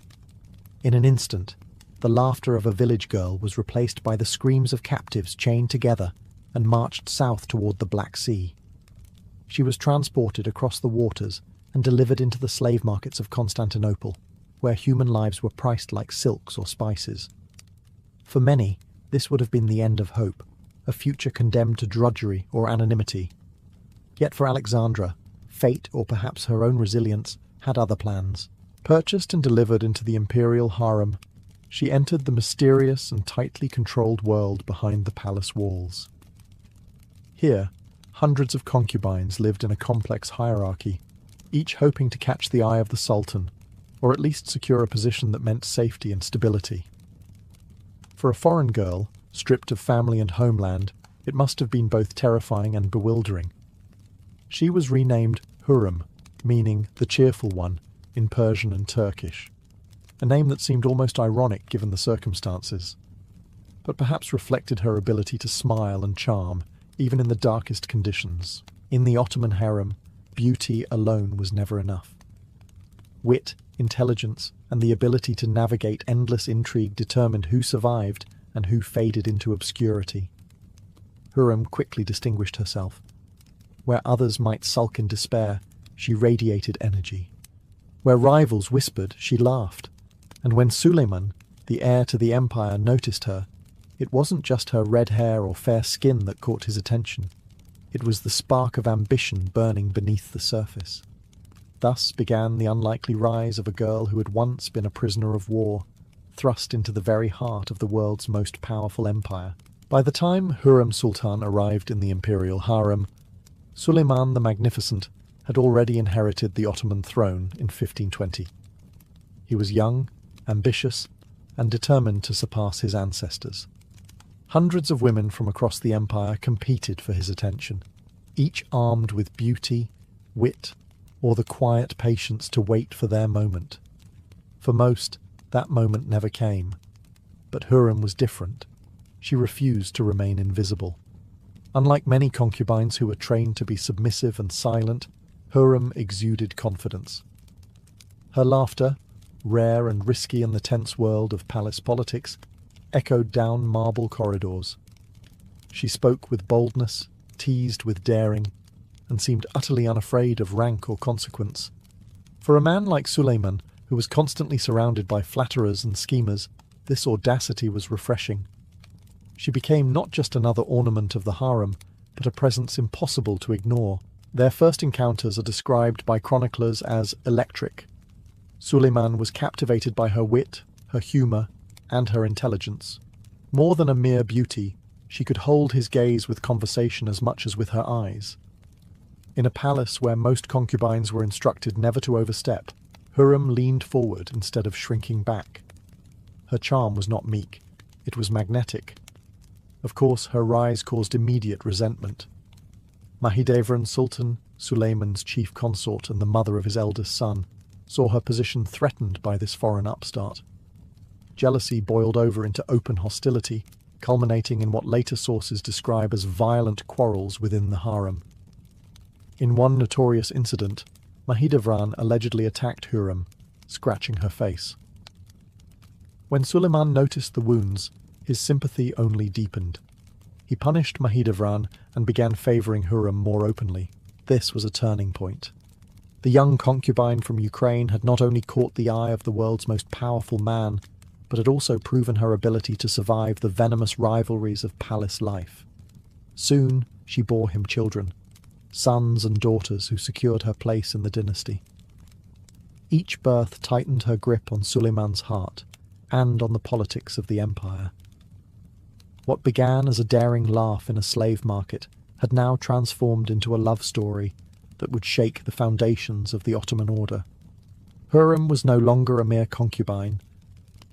In an instant, the laughter of a village girl was replaced by the screams of captives chained together and marched south toward the Black Sea. She was transported across the waters and delivered into the slave markets of Constantinople, where human lives were priced like silks or spices. For many, this would have been the end of hope, a future condemned to drudgery or anonymity. Yet for Alexandra, fate, or perhaps her own resilience, had other plans. Purchased and delivered into the imperial harem, she entered the mysterious and tightly controlled world behind the palace walls. Here, hundreds of concubines lived in a complex hierarchy, each hoping to catch the eye of the sultan, or at least secure a position that meant safety and stability. For a foreign girl, stripped of family and homeland, it must have been both terrifying and bewildering. She was renamed Hürrem, meaning the cheerful one, in Persian and Turkish, a name that seemed almost ironic given the circumstances, but perhaps reflected her ability to smile and charm, even in the darkest conditions. In the Ottoman harem, beauty alone was never enough. Wit, intelligence, and the ability to navigate endless intrigue determined who survived and who faded into obscurity. Hürrem quickly distinguished herself. Where others might sulk in despair, she radiated energy. Where rivals whispered, she laughed. And when Suleiman, the heir to the empire, noticed her, it wasn't just her red hair or fair skin that caught his attention. It was the spark of ambition burning beneath the surface. Thus began the unlikely rise of a girl who had once been a prisoner of war, thrust into the very heart of the world's most powerful empire. By the time Hürrem Sultan arrived in the imperial harem, Suleiman the Magnificent had already inherited the Ottoman throne in 1520. He was young, ambitious, and determined to surpass his ancestors. Hundreds of women from across the empire competed for his attention, each armed with beauty, wit, or the quiet patience to wait for their moment. For most, that moment never came. But Hürrem was different. She refused to remain invisible. Unlike many concubines who were trained to be submissive and silent, Hürrem exuded confidence. Her laughter, rare and risky in the tense world of palace politics, echoed down marble corridors. She spoke with boldness, teased with daring, and seemed utterly unafraid of rank or consequence. For a man like Suleiman, who was constantly surrounded by flatterers and schemers, this audacity was refreshing. She became not just another ornament of the harem, but a presence impossible to ignore. Their first encounters are described by chroniclers as electric. Suleiman was captivated by her wit, her humour, and her intelligence. More than a mere beauty, she could hold his gaze with conversation as much as with her eyes. In a palace where most concubines were instructed never to overstep, Hurrem leaned forward instead of shrinking back. Her charm was not meek, it was magnetic. Of course, her rise caused immediate resentment. Mahidevran Sultan, Suleiman's chief consort and the mother of his eldest son, saw her position threatened by this foreign upstart. Jealousy boiled over into open hostility, culminating in what later sources describe as violent quarrels within the harem. In one notorious incident, Mahidevran allegedly attacked Hurrem, scratching her face. When Suleiman noticed the wounds, his sympathy only deepened. He punished Mahidevran and began favouring Hurrem more openly. This was a turning point. The young concubine from Ukraine had not only caught the eye of the world's most powerful man, but had also proven her ability to survive the venomous rivalries of palace life. Soon she bore him children, sons and daughters who secured her place in the dynasty. Each birth tightened her grip on Suleiman's heart and on the politics of the empire. What began as a daring laugh in a slave market had now transformed into a love story that would shake the foundations of the Ottoman order. Hurrem was no longer a mere concubine.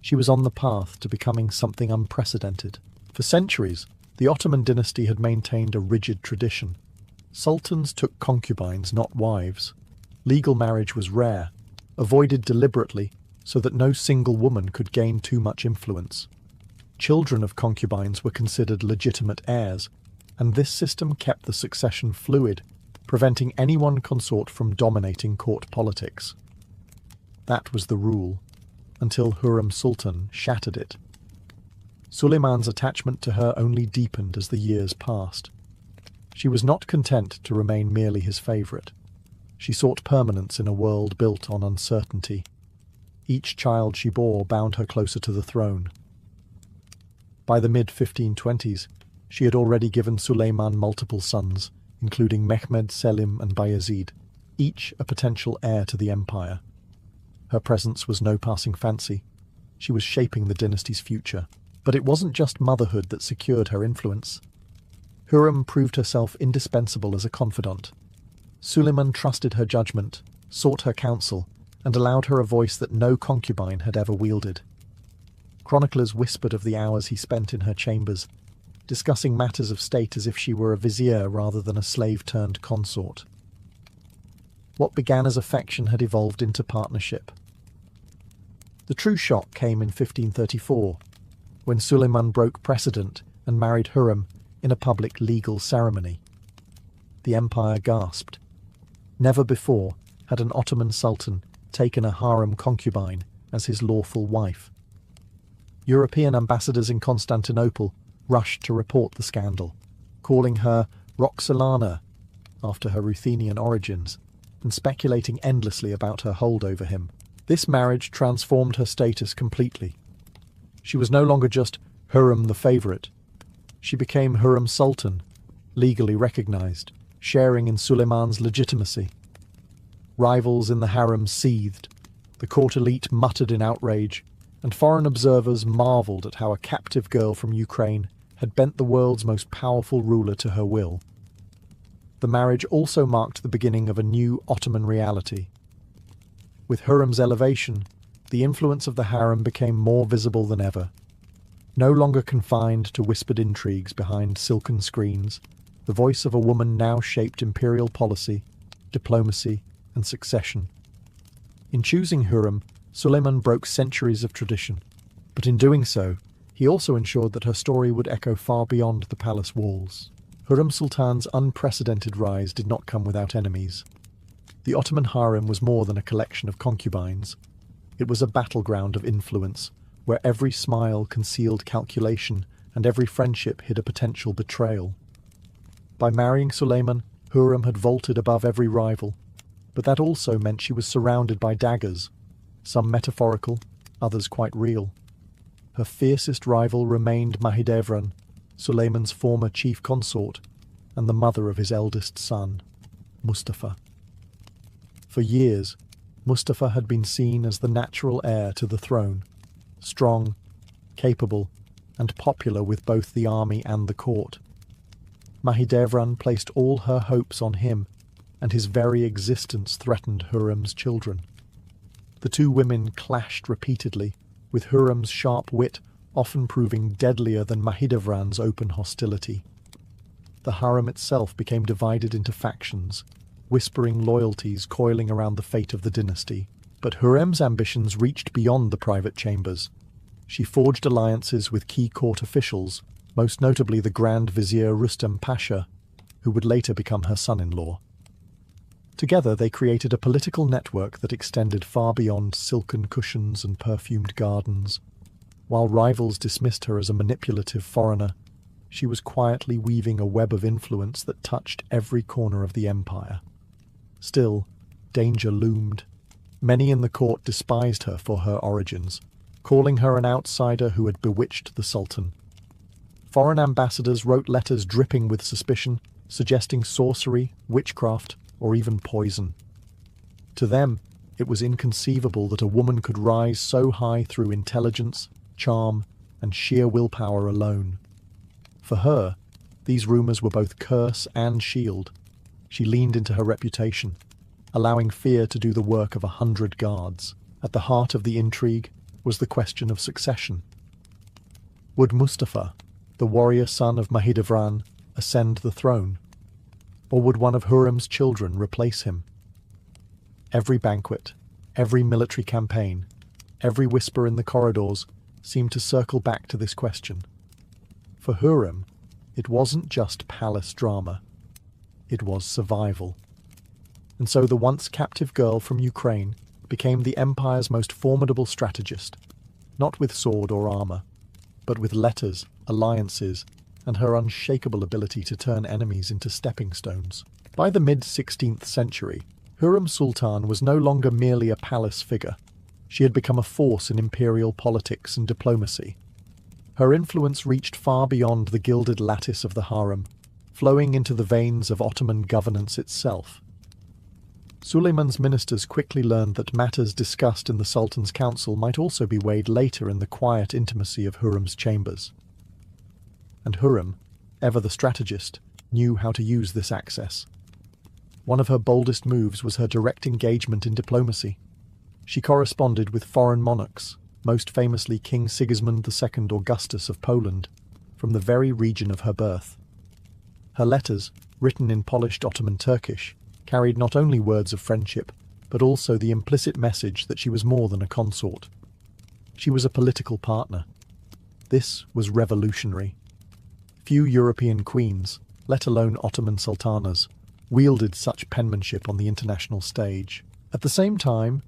She was on the path to becoming something unprecedented. For centuries, the Ottoman dynasty had maintained a rigid tradition. Sultans took concubines, not wives. Legal marriage was rare, avoided deliberately so that no single woman could gain too much influence. Children of concubines were considered legitimate heirs, and this system kept the succession fluid, preventing any one consort from dominating court politics. That was the rule, until Hurrem Sultan shattered it. Suleiman's attachment to her only deepened as the years passed. She was not content to remain merely his favourite. She sought permanence in a world built on uncertainty. Each child she bore bound her closer to the throne. By the mid-1520s, she had already given Suleiman multiple sons, including Mehmed, Selim and Bayezid, each a potential heir to the empire. Her presence was no passing fancy. She was shaping the dynasty's future. But it wasn't just motherhood that secured her influence. Hurrem proved herself indispensable as a confidant. Suleiman trusted her judgment, sought her counsel, and allowed her a voice that no concubine had ever wielded. Chroniclers whispered of the hours he spent in her chambers, discussing matters of state as if she were a vizier rather than a slave-turned consort. What began as affection had evolved into partnership. The true shock came in 1534, when Suleiman broke precedent and married Hurrem in a public legal ceremony. The empire gasped. Never before had an Ottoman sultan taken a harem concubine as his lawful wife. European ambassadors in Constantinople rushed to report the scandal, calling her Roxolana, after her Ruthenian origins, and speculating endlessly about her hold over him. This marriage transformed her status completely. She was no longer just Hurrem the favourite. She became Hurrem Sultan, legally recognised, sharing in Suleiman's legitimacy. Rivals in the harem seethed, the court elite muttered in outrage, and foreign observers marvelled at how a captive girl from Ukraine had bent the world's most powerful ruler to her will. The marriage also marked the beginning of a new Ottoman reality. With Hurrem's elevation, the influence of the harem became more visible than ever. No longer confined to whispered intrigues behind silken screens, the voice of a woman now shaped imperial policy, diplomacy, and succession. In choosing Hurrem, Suleiman broke centuries of tradition, but in doing so, he also ensured that her story would echo far beyond the palace walls. Hurrem Sultan's unprecedented rise did not come without enemies. The Ottoman harem was more than a collection of concubines. It was a battleground of influence, where every smile concealed calculation and every friendship hid a potential betrayal. By marrying Suleiman, Hurrem had vaulted above every rival, but that also meant she was surrounded by daggers, some metaphorical, others quite real. Her fiercest rival remained Mahidevran, Suleiman's former chief consort, and the mother of his eldest son, Mustafa. For years, Mustafa had been seen as the natural heir to the throne, strong, capable, and popular with both the army and the court. Mahidevran placed all her hopes on him, and his very existence threatened Hurrem's children. The two women clashed repeatedly, with Hurrem's sharp wit often proving deadlier than Mahidevran's open hostility. The harem itself became divided into factions, whispering loyalties coiling around the fate of the dynasty. But Hurrem's ambitions reached beyond the private chambers. She forged alliances with key court officials, most notably the Grand Vizier Rustem Pasha, who would later become her son-in-law. Together they created a political network that extended far beyond silken cushions and perfumed gardens. While rivals dismissed her as a manipulative foreigner, she was quietly weaving a web of influence that touched every corner of the empire. Still, danger loomed. Many in the court despised her for her origins, calling her an outsider who had bewitched the Sultan. Foreign ambassadors wrote letters dripping with suspicion, suggesting sorcery, witchcraft, or even poison. To them, it was inconceivable that a woman could rise so high through intelligence, charm, and sheer willpower alone. For her, these rumors were both curse and shield. She leaned into her reputation, allowing fear to do the work of 100 guards. At the heart of the intrigue was the question of succession. Would Mustafa, the warrior son of Mahidevran, ascend the throne? Or would one of Hurrem's children replace him? Every banquet, every military campaign, every whisper in the corridors seemed to circle back to this question. For Hurrem, it wasn't just palace drama. It was survival. And so the once captive girl from Ukraine became the empire's most formidable strategist, not with sword or armor, but with letters, alliances, and her unshakable ability to turn enemies into stepping stones. By the mid-16th century, Hurrem Sultan was no longer merely a palace figure. She had become a force in imperial politics and diplomacy. Her influence reached far beyond the gilded lattice of the harem, flowing into the veins of Ottoman governance itself. Suleiman's ministers quickly learned that matters discussed in the Sultan's council might also be weighed later in the quiet intimacy of Hurrem's chambers. And Hurrem, ever the strategist, knew how to use this access. One of her boldest moves was her direct engagement in diplomacy. She corresponded with foreign monarchs, most famously King Sigismund II Augustus of Poland, from the very region of her birth. Her letters, written in polished Ottoman Turkish, carried not only words of friendship, but also the implicit message that she was more than a consort. She was a political partner. This was revolutionary. Few European queens, let alone Ottoman sultanas, wielded such penmanship on the international stage. At the same time,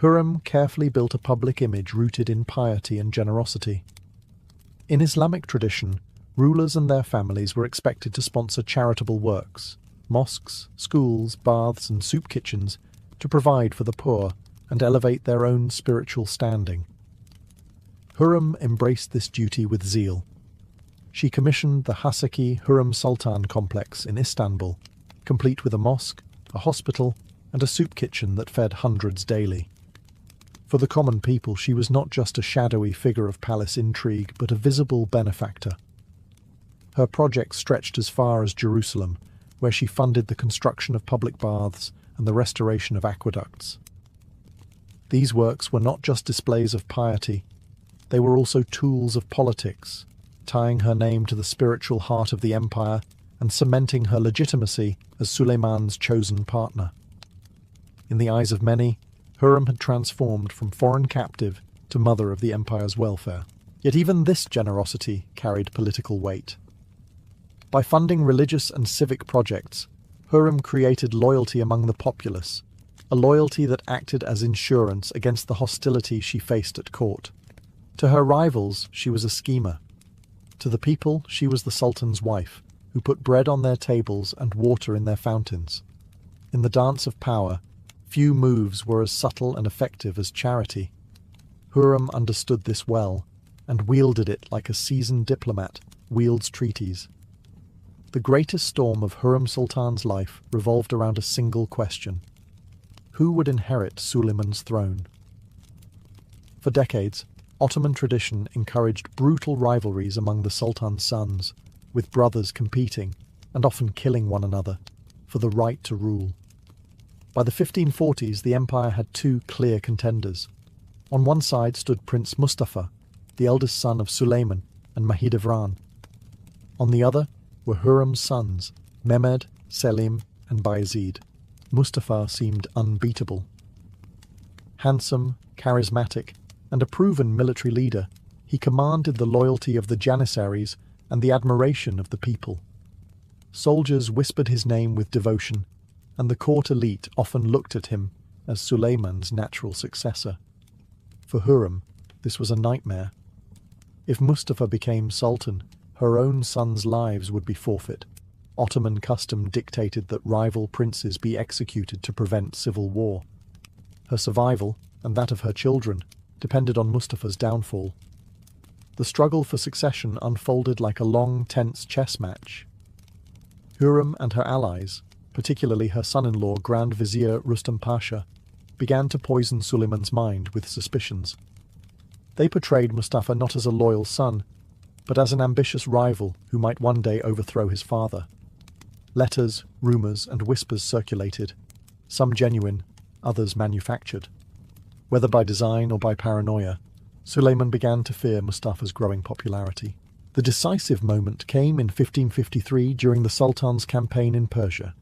Hurrem carefully built a public image rooted in piety and generosity. In Islamic tradition, rulers and their families were expected to sponsor charitable works, mosques, schools, baths, and soup kitchens to provide for the poor and elevate their own spiritual standing. Hurrem embraced this duty with zeal. She commissioned the Hasaki Hurrem Sultan complex in Istanbul, complete with a mosque, a hospital, and a soup kitchen that fed hundreds daily. For the common people, she was not just a shadowy figure of palace intrigue, but a visible benefactor. Her projects stretched as far as Jerusalem, where she funded the construction of public baths and the restoration of aqueducts. These works were not just displays of piety, they were also tools of politics, tying her name to the spiritual heart of the empire and cementing her legitimacy as Suleiman's chosen partner. In the eyes of many, Hurrem had transformed from foreign captive to mother of the empire's welfare. Yet even this generosity carried political weight. By funding religious and civic projects, Hurrem created loyalty among the populace, a loyalty that acted as insurance against the hostility she faced at court. To her rivals, she was a schemer. To the people, she was the Sultan's wife, who put bread on their tables and water in their fountains. In the dance of power, few moves were as subtle and effective as charity. Hurrem understood this well, and wielded it like a seasoned diplomat wields treaties. The greatest storm of Hurrem Sultan's life revolved around a single question: who would inherit Suleiman's throne? For decades, Ottoman tradition encouraged brutal rivalries among the Sultan's sons, with brothers competing, and often killing one another, for the right to rule. By the 1540s, the empire had two clear contenders. On one side stood Prince Mustafa, the eldest son of Suleiman and Mahidevran. On the other were Hurrem's sons, Mehmed, Selim, and Bayezid. Mustafa seemed unbeatable. Handsome, charismatic, and a proven military leader, he commanded the loyalty of the Janissaries and the admiration of the people. Soldiers whispered his name with devotion, and the court elite often looked at him as Suleiman's natural successor. For Hurrem, this was a nightmare. If Mustafa became sultan, her own sons' lives would be forfeit. Ottoman custom dictated that rival princes be executed to prevent civil war. Her survival, and that of her children, depended on Mustafa's downfall. The struggle for succession unfolded like a long, tense chess match. Hurrem and her allies, particularly her son-in-law Grand Vizier Rustam Pasha, began to poison Suleiman's mind with suspicions. They portrayed Mustafa not as a loyal son, but as an ambitious rival who might one day overthrow his father. Letters, rumours, and whispers circulated, some genuine, others manufactured. Whether by design or by paranoia, Suleiman began to fear Mustafa's growing popularity. The decisive moment came in 1553 during the Sultan's campaign in Persia.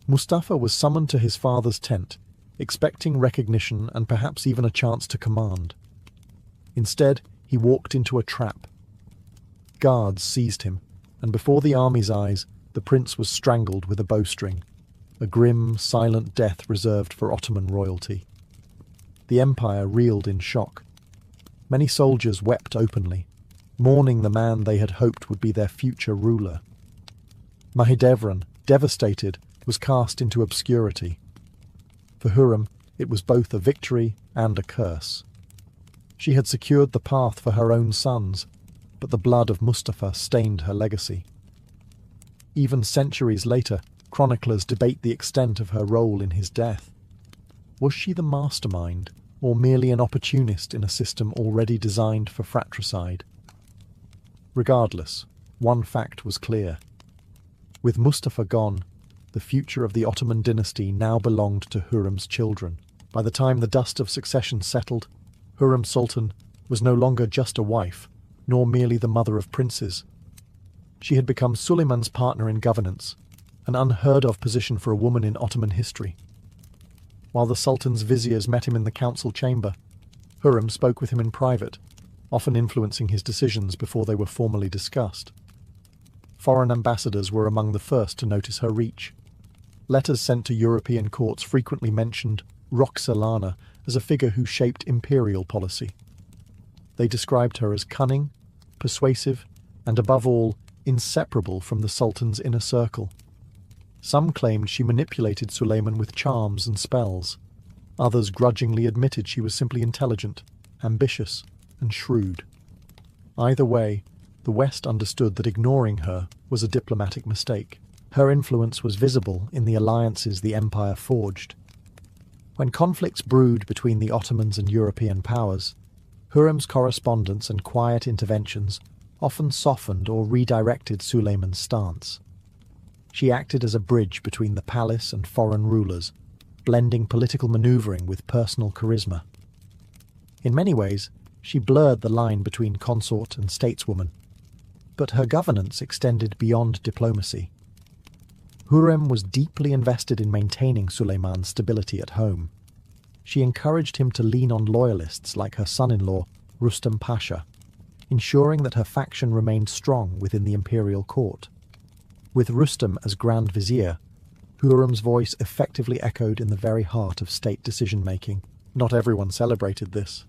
Mustafa was summoned to his father's tent, expecting recognition and perhaps even a chance to command. Instead, he walked into a trap. Guards seized him, and before the army's eyes, the prince was strangled with a bowstring, a grim, silent death reserved for Ottoman royalty. The empire reeled in shock. Many soldiers wept openly, mourning the man they had hoped would be their future ruler. Mahidevran, devastated, was cast into obscurity. For Hurrem, it was both a victory and a curse. She had secured the path for her own sons, but the blood of Mustafa stained her legacy. Even centuries later, chroniclers debate the extent of her role in his death. Was she the mastermind, or merely an opportunist in a system already designed for fratricide? Regardless, one fact was clear. With Mustafa gone, the future of the Ottoman dynasty now belonged to Hurrem's children. By the time the dust of succession settled, Hurrem Sultan was no longer just a wife, nor merely the mother of princes. She had become Suleiman's partner in governance, an unheard-of position for a woman in Ottoman history. While the Sultan's viziers met him in the council chamber, Hurrem spoke with him in private, often influencing his decisions before they were formally discussed. Foreign ambassadors were among the first to notice her reach. Letters sent to European courts frequently mentioned Roxolana as a figure who shaped imperial policy. They described her as cunning, persuasive, and above all, inseparable from the Sultan's inner circle. Some claimed she manipulated Suleiman with charms and spells. Others grudgingly admitted she was simply intelligent, ambitious, and shrewd. Either way, the West understood that ignoring her was a diplomatic mistake. Her influence was visible in the alliances the empire forged. When conflicts brewed between the Ottomans and European powers, Hurrem's correspondence and quiet interventions often softened or redirected Suleiman's stance. She acted as a bridge between the palace and foreign rulers, blending political maneuvering with personal charisma. In many ways, she blurred the line between consort and stateswoman, but her governance extended beyond diplomacy. Hurrem was deeply invested in maintaining Suleiman's stability at home. She encouraged him to lean on loyalists like her son-in-law, Rustam Pasha, ensuring that her faction remained strong within the imperial court. With Rustam as Grand Vizier, Hurrem's voice effectively echoed in the very heart of state decision-making. Not everyone celebrated this.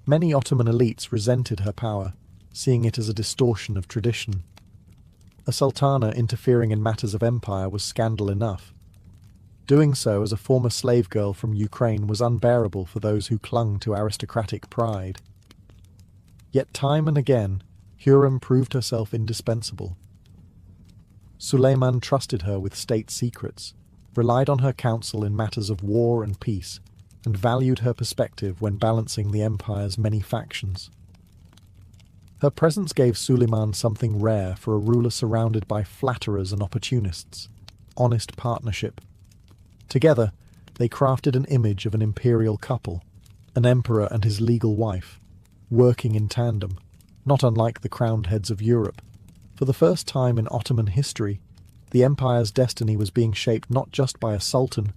Many Ottoman elites resented her power, seeing it as a distortion of tradition. A sultana interfering in matters of empire was scandal enough. Doing so as a former slave girl from Ukraine was unbearable for those who clung to aristocratic pride. Yet time and again, Hürrem proved herself indispensable. Suleiman trusted her with state secrets, relied on her counsel in matters of war and peace, and valued her perspective when balancing the empire's many factions. Her presence gave Suleiman something rare for a ruler surrounded by flatterers and opportunists: honest partnership. Together, they crafted an image of an imperial couple, an emperor and his legal wife, working in tandem, not unlike the crowned heads of Europe. For the first time in Ottoman history, the empire's destiny was being shaped not just by a sultan,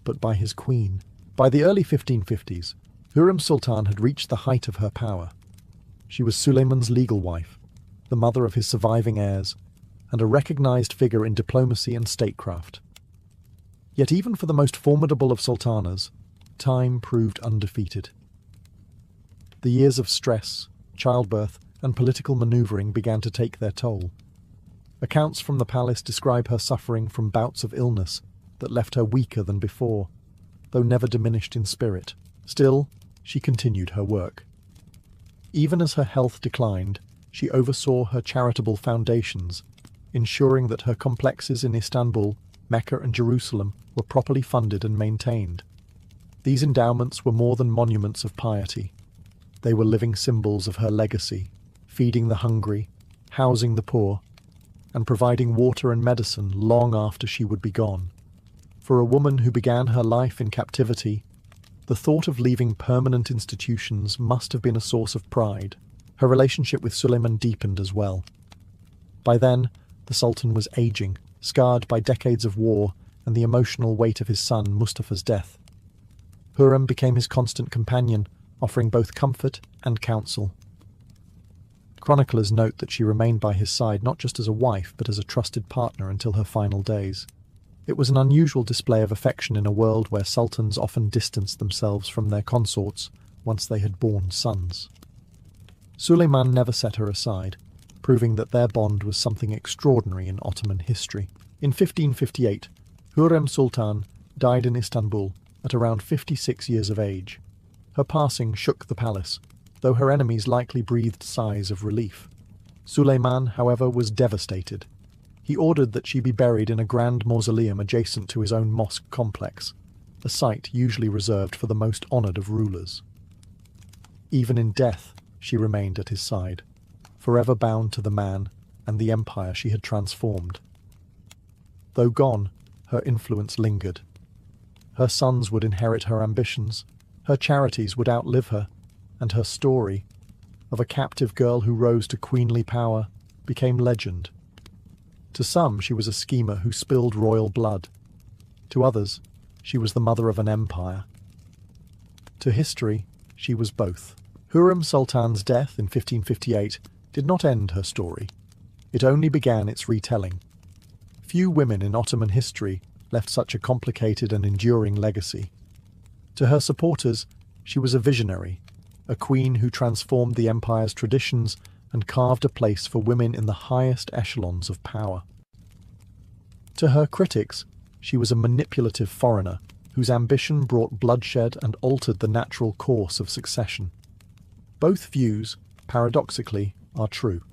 but by his queen. By the early 1550s, Hürrem Sultan had reached the height of her power. She was Suleiman's legal wife, the mother of his surviving heirs, and a recognized figure in diplomacy and statecraft. Yet even for the most formidable of sultanas, time proved undefeated. The years of stress, childbirth, and political maneuvering began to take their toll. Accounts from the palace describe her suffering from bouts of illness that left her weaker than before, though never diminished in spirit. Still, she continued her work. Even as her health declined, she oversaw her charitable foundations, ensuring that her complexes in Istanbul, Mecca, and Jerusalem were properly funded and maintained. These endowments were more than monuments of piety. They were living symbols of her legacy, feeding the hungry, housing the poor, and providing water and medicine long after she would be gone. For a woman who began her life in captivity, the thought of leaving permanent institutions must have been a source of pride. Her relationship with Suleiman deepened as well. By then, the Sultan was aging, scarred by decades of war and the emotional weight of his son Mustafa's death. Hürrem became his constant companion, offering both comfort and counsel. Chroniclers note that she remained by his side not just as a wife, but as a trusted partner until her final days. It was an unusual display of affection in a world where sultans often distanced themselves from their consorts once they had borne sons. Suleiman never set her aside, proving that their bond was something extraordinary in Ottoman history. In 1558, Hürrem Sultan died in Istanbul at around 56 years of age. Her passing shook the palace, though her enemies likely breathed sighs of relief. Suleiman, however, was devastated. He ordered that she be buried in a grand mausoleum adjacent to his own mosque complex, a site usually reserved for the most honoured of rulers. Even in death, she remained at his side, forever bound to the man and the empire she had transformed. Though gone, her influence lingered. Her sons would inherit her ambitions, her charities would outlive her, and her story, of a captive girl who rose to queenly power, became legend. To some, she was a schemer who spilled royal blood. To others, she was the mother of an empire. To history, she was both. Hürrem Sultan's death in 1558 did not end her story. It only began its retelling. Few women in Ottoman history left such a complicated and enduring legacy. To her supporters, she was a visionary, a queen who transformed the empire's traditions and carved a place for women in the highest echelons of power. To her critics, she was a manipulative foreigner whose ambition brought bloodshed and altered the natural course of succession. Both views, paradoxically, are true.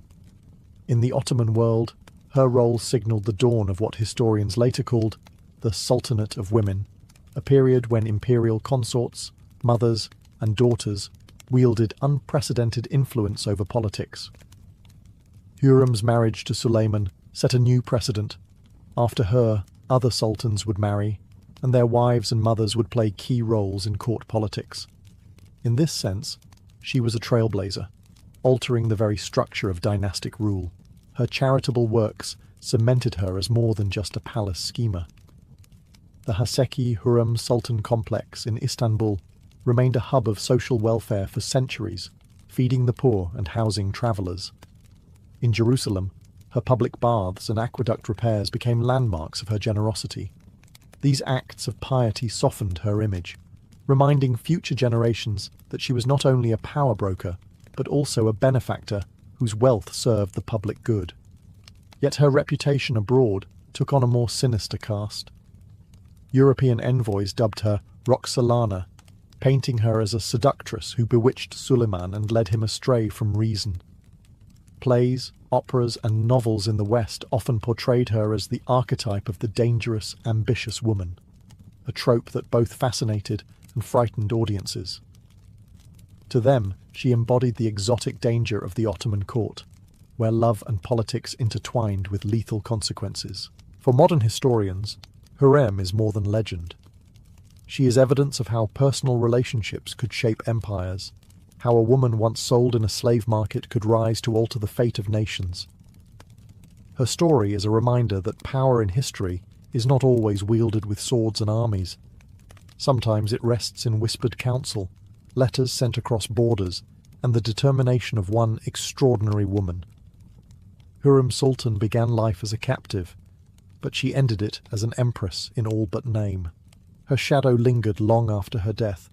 In the Ottoman world, her role signalled the dawn of what historians later called the Sultanate of Women, a period when imperial consorts, mothers, and daughters wielded unprecedented influence over politics. Hürrem's marriage to Suleiman set a new precedent. After her, other sultans would marry, and their wives and mothers would play key roles in court politics. In this sense, she was a trailblazer, altering the very structure of dynastic rule. Her charitable works cemented her as more than just a palace schemer. The Haseki Hürrem Sultan complex in Istanbul remained a hub of social welfare for centuries, feeding the poor and housing travellers. In Jerusalem, her public baths and aqueduct repairs became landmarks of her generosity. These acts of piety softened her image, reminding future generations that she was not only a power broker, but also a benefactor whose wealth served the public good. Yet her reputation abroad took on a more sinister cast. European envoys dubbed her Roxolana, painting her as a seductress who bewitched Suleiman and led him astray from reason. Plays, operas, and novels in the West often portrayed her as the archetype of the dangerous, ambitious woman, a trope that both fascinated and frightened audiences. To them, she embodied the exotic danger of the Ottoman court, where love and politics intertwined with lethal consequences. For modern historians, Hurrem is more than legend. She is evidence of how personal relationships could shape empires, how a woman once sold in a slave market could rise to alter the fate of nations. Her story is a reminder that power in history is not always wielded with swords and armies. Sometimes it rests in whispered counsel, letters sent across borders, and the determination of one extraordinary woman. Hurrem Sultan began life as a captive, but she ended it as an empress in all but name. Her shadow lingered long after her death,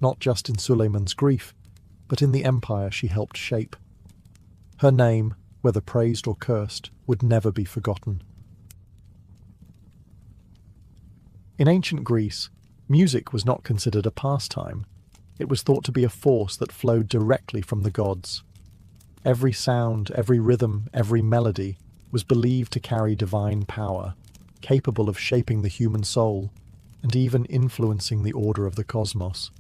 not just in Suleiman's grief, but in the empire she helped shape. Her name, whether praised or cursed, would never be forgotten. In ancient Greece, music was not considered a pastime. It was thought to be a force that flowed directly from the gods. Every sound, every rhythm, every melody was believed to carry divine power, capable of shaping the human soul and even influencing the order of the cosmos.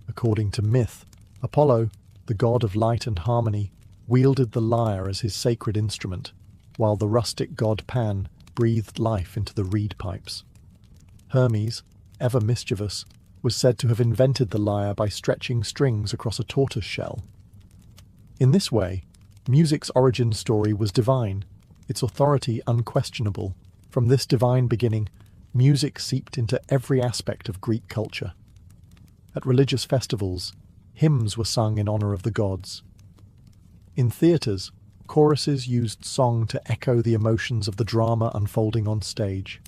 According to myth, Apollo, the god of light and harmony, wielded the lyre as his sacred instrument, while the rustic god Pan breathed life into the reed pipes. Hermes, ever mischievous, was said to have invented the lyre by stretching strings across a tortoise shell. In this way, music's origin story was divine, its authority unquestionable. From this divine beginning, music seeped into every aspect of Greek culture. At religious festivals, hymns were sung in honor of the gods. In theaters, choruses used song to echo the emotions of the drama unfolding on stage.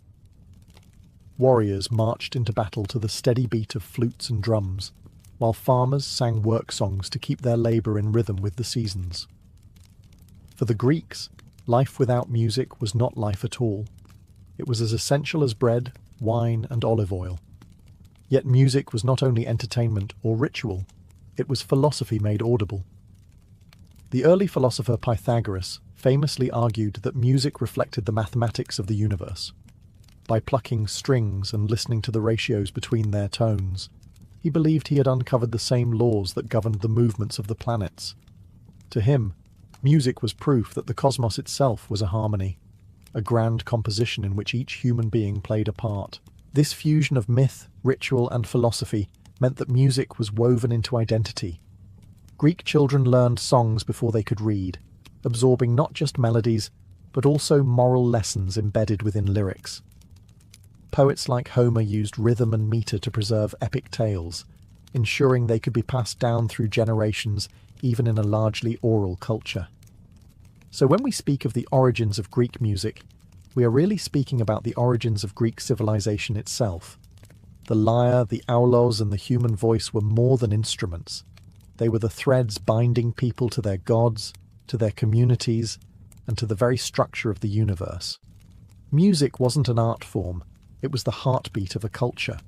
Warriors marched into battle to the steady beat of flutes and drums, while farmers sang work songs to keep their labor in rhythm with the seasons. For the Greeks, life without music was not life at all. It was as essential as bread, wine, and olive oil. Yet music was not only entertainment or ritual, it was philosophy made audible. The early philosopher Pythagoras famously argued that music reflected the mathematics of the universe. By plucking strings and listening to the ratios between their tones, he believed he had uncovered the same laws that governed the movements of the planets. To him, music was proof that the cosmos itself was a harmony, a grand composition in which each human being played a part. This fusion of myth, ritual, and philosophy meant that music was woven into identity. Greek children learned songs before they could read, absorbing not just melodies, but also moral lessons embedded within lyrics. Poets like Homer used rhythm and meter to preserve epic tales, ensuring they could be passed down through generations even in a largely oral culture. So when we speak of the origins of Greek music, we are really speaking about the origins of Greek civilization itself. The lyre, the aulos, and the human voice were more than instruments. They were the threads binding people to their gods, to their communities, and to the very structure of the universe. Music wasn't an art form, it was the heartbeat of a culture.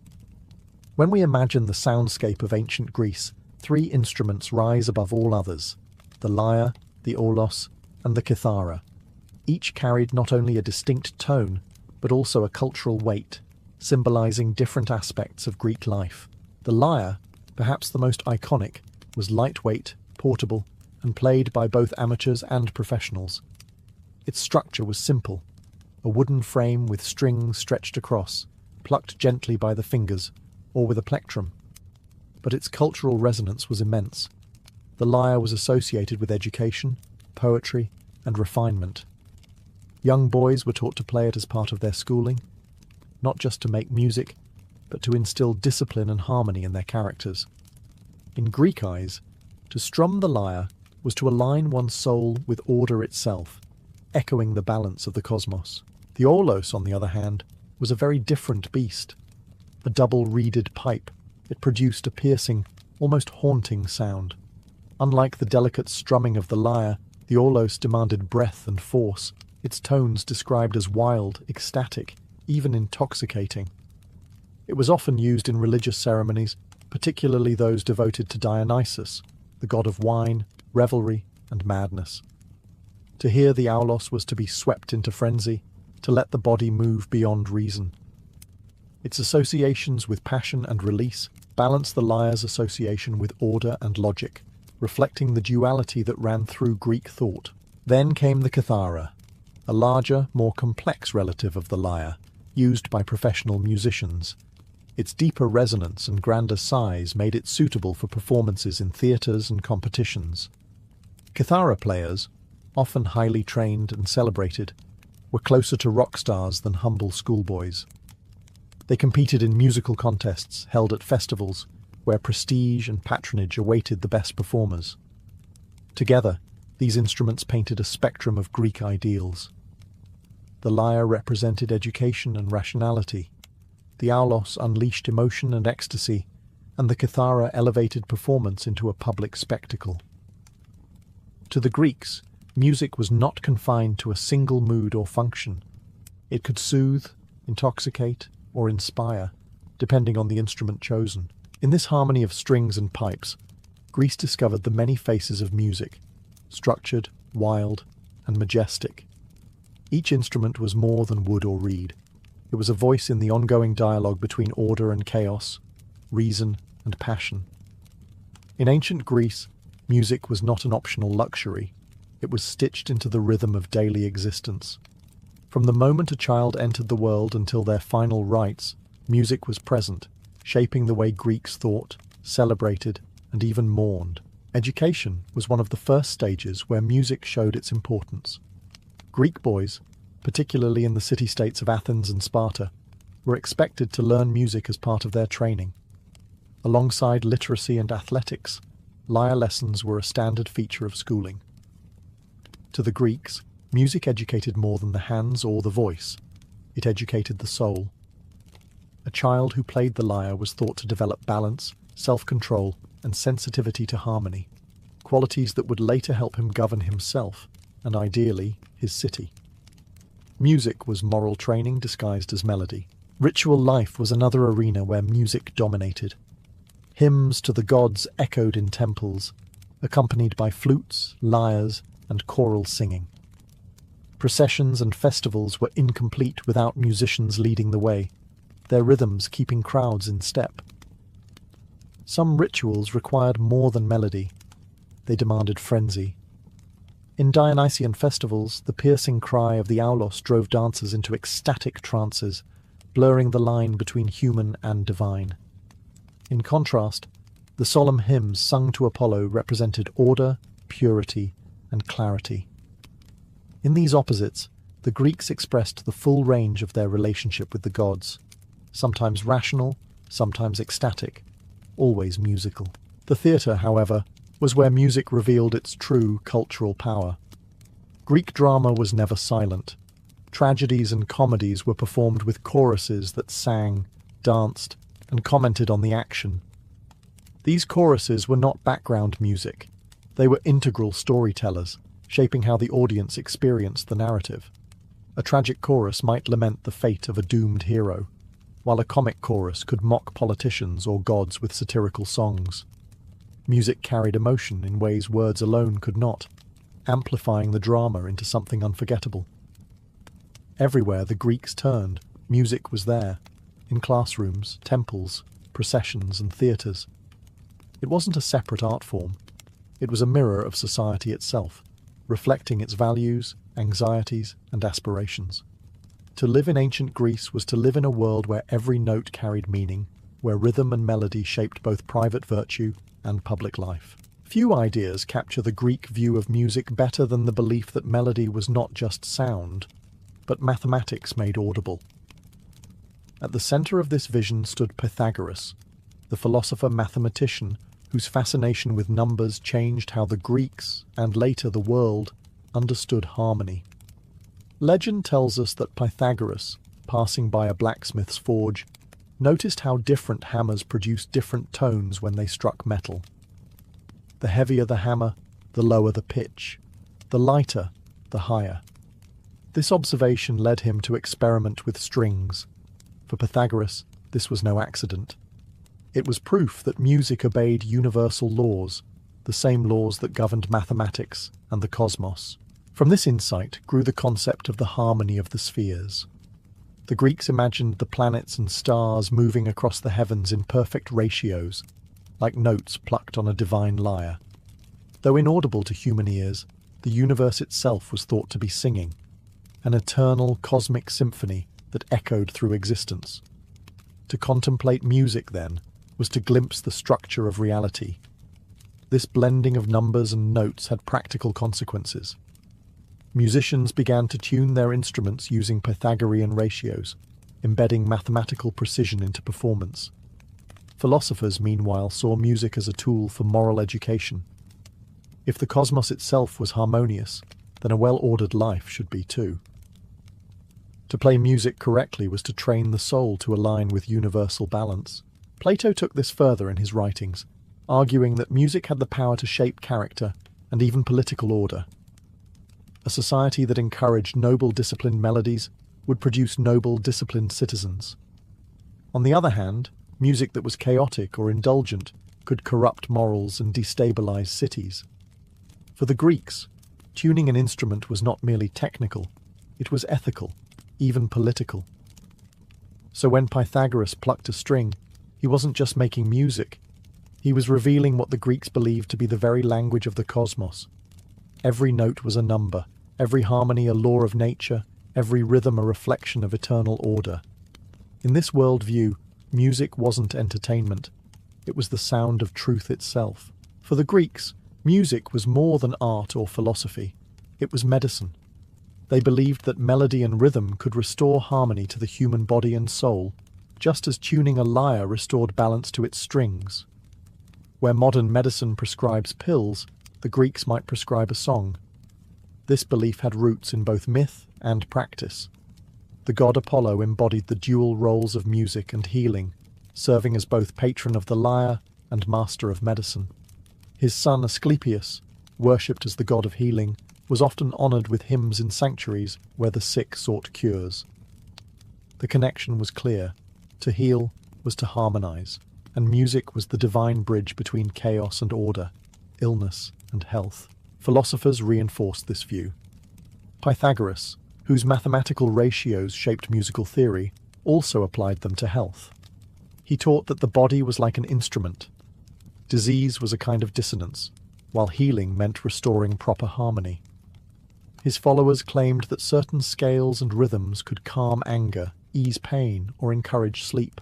When we imagine the soundscape of ancient Greece, three instruments rise above all others: the lyre, the aulos, and the kithara. Each carried not only a distinct tone, but also a cultural weight, symbolizing different aspects of Greek life. The lyre, perhaps the most iconic, was lightweight, portable, and played by both amateurs and professionals. Its structure was simple: a wooden frame with strings stretched across, plucked gently by the fingers, or with a plectrum. But its cultural resonance was immense. The lyre was associated with education, poetry, and refinement. Young boys were taught to play it as part of their schooling, not just to make music, but to instill discipline and harmony in their characters. In Greek eyes, to strum the lyre was to align one's soul with order itself, echoing the balance of the cosmos. The aulos, on the other hand, was a very different beast. A double-reeded pipe, it produced a piercing, almost haunting sound. Unlike the delicate strumming of the lyre, The aulos demanded breadth and force, its tones described as wild, ecstatic, even intoxicating. It was often used in religious ceremonies, particularly those devoted to Dionysus, the god of wine, revelry, and madness. To hear the aulos was to be swept into frenzy, to let the body move beyond reason. Its associations with passion and release balanced the lyre's association with order and logic, reflecting the duality that ran through Greek thought. Then came the kithara, a larger, more complex relative of the lyre, used by professional musicians. Its deeper resonance and grander size made it suitable for performances in theatres and competitions. Kithara players, often highly trained and celebrated, were closer to rock stars than humble schoolboys. They competed in musical contests held at festivals, where prestige and patronage awaited the best performers. Together, these instruments painted a spectrum of Greek ideals. The lyre represented education and rationality, the aulos unleashed emotion and ecstasy, and the kithara elevated performance into a public spectacle. To the Greeks, music was not confined to a single mood or function. It could soothe, intoxicate, or inspire, depending on the instrument chosen. In this harmony of strings and pipes, Greece discovered the many faces of music, structured, wild, and majestic. Each instrument was more than wood or reed. It was a voice in the ongoing dialogue between order and chaos, reason and passion. In ancient Greece, music was not an optional luxury. It was stitched into the rhythm of daily existence. From the moment a child entered the world until their final rites, music was present, shaping the way Greeks thought, celebrated, and even mourned. Education was one of the first stages where music showed its importance. Greek boys, particularly in the city-states of Athens and Sparta, were expected to learn music as part of their training. Alongside literacy and athletics, lyre lessons were a standard feature of schooling. To the Greeks, music educated more than the hands or the voice. It educated the soul. A child who played the lyre was thought to develop balance, self-control, and sensitivity to harmony, qualities that would later help him govern himself, and ideally, his city. Music was moral training disguised as melody. Ritual life was another arena where music dominated. Hymns to the gods echoed in temples, accompanied by flutes, lyres, and choral singing. Processions and festivals were incomplete without musicians leading the way, their rhythms keeping crowds in step. Some rituals required more than melody. They demanded frenzy. In Dionysian festivals, the piercing cry of the aulos drove dancers into ecstatic trances, blurring the line between human and divine. In contrast, the solemn hymns sung to Apollo represented order, purity, and clarity. In these opposites, the Greeks expressed the full range of their relationship with the gods, sometimes rational, sometimes ecstatic, always musical. The theatre, however, was where music revealed its true cultural power. Greek drama was never silent. Tragedies and comedies were performed with choruses that sang, danced, and commented on the action. These choruses were not background music. They were integral storytellers, shaping how the audience experienced the narrative. A tragic chorus might lament the fate of a doomed hero, while a comic chorus could mock politicians or gods with satirical songs. Music carried emotion in ways words alone could not, amplifying the drama into something unforgettable. Everywhere the Greeks turned, music was there, in classrooms, temples, processions, and theatres. It wasn't a separate art form. It was a mirror of society itself, reflecting its values, anxieties, and aspirations. To live in ancient Greece was to live in a world where every note carried meaning, where rhythm and melody shaped both private virtue and public life. Few ideas capture the Greek view of music better than the belief that melody was not just sound, but mathematics made audible. At the center of this vision stood Pythagoras, the philosopher-mathematician whose fascination with numbers changed how the Greeks, and later the world, understood harmony. Legend tells us that Pythagoras, passing by a blacksmith's forge, noticed how different hammers produced different tones when they struck metal. The heavier the hammer, the lower the pitch. The lighter, the higher. This observation led him to experiment with strings. For Pythagoras, this was no accident. It was proof that music obeyed universal laws, the same laws that governed mathematics and the cosmos. From this insight grew the concept of the harmony of the spheres. The Greeks imagined the planets and stars moving across the heavens in perfect ratios, like notes plucked on a divine lyre. Though inaudible to human ears, the universe itself was thought to be singing, an eternal cosmic symphony that echoed through existence. To contemplate music, then, was to glimpse the structure of reality. This blending of numbers and notes had practical consequences. Musicians began to tune their instruments using Pythagorean ratios, embedding mathematical precision into performance. Philosophers, meanwhile, saw music as a tool for moral education. If the cosmos itself was harmonious, then a well-ordered life should be too. To play music correctly was to train the soul to align with universal balance. Plato took this further in his writings, arguing that music had the power to shape character and even political order. A society that encouraged noble, disciplined melodies would produce noble, disciplined citizens. On the other hand, music that was chaotic or indulgent could corrupt morals and destabilize cities. For the Greeks, tuning an instrument was not merely technical, it was ethical, even political. So when Pythagoras plucked a string, he wasn't just making music, he was revealing what the Greeks believed to be the very language of the cosmos. Every note was a number, every harmony a law of nature, every rhythm a reflection of eternal order. In this worldview, music wasn't entertainment, it was the sound of truth itself. For the Greeks, music was more than art or philosophy, it was medicine. They believed that melody and rhythm could restore harmony to the human body and soul, just as tuning a lyre restored balance to its strings. Where modern medicine prescribes pills, the Greeks might prescribe a song. This belief had roots in both myth and practice. The god Apollo embodied the dual roles of music and healing, serving as both patron of the lyre and master of medicine. His son Asclepius, worshipped as the god of healing, was often honored with hymns in sanctuaries where the sick sought cures. The connection was clear. To heal was to harmonize, and music was the divine bridge between chaos and order, illness and health. Philosophers reinforced this view. Pythagoras, whose mathematical ratios shaped musical theory, also applied them to health. He taught that the body was like an instrument. Disease was a kind of dissonance, while healing meant restoring proper harmony. His followers claimed that certain scales and rhythms could calm anger, ease pain, or encourage sleep.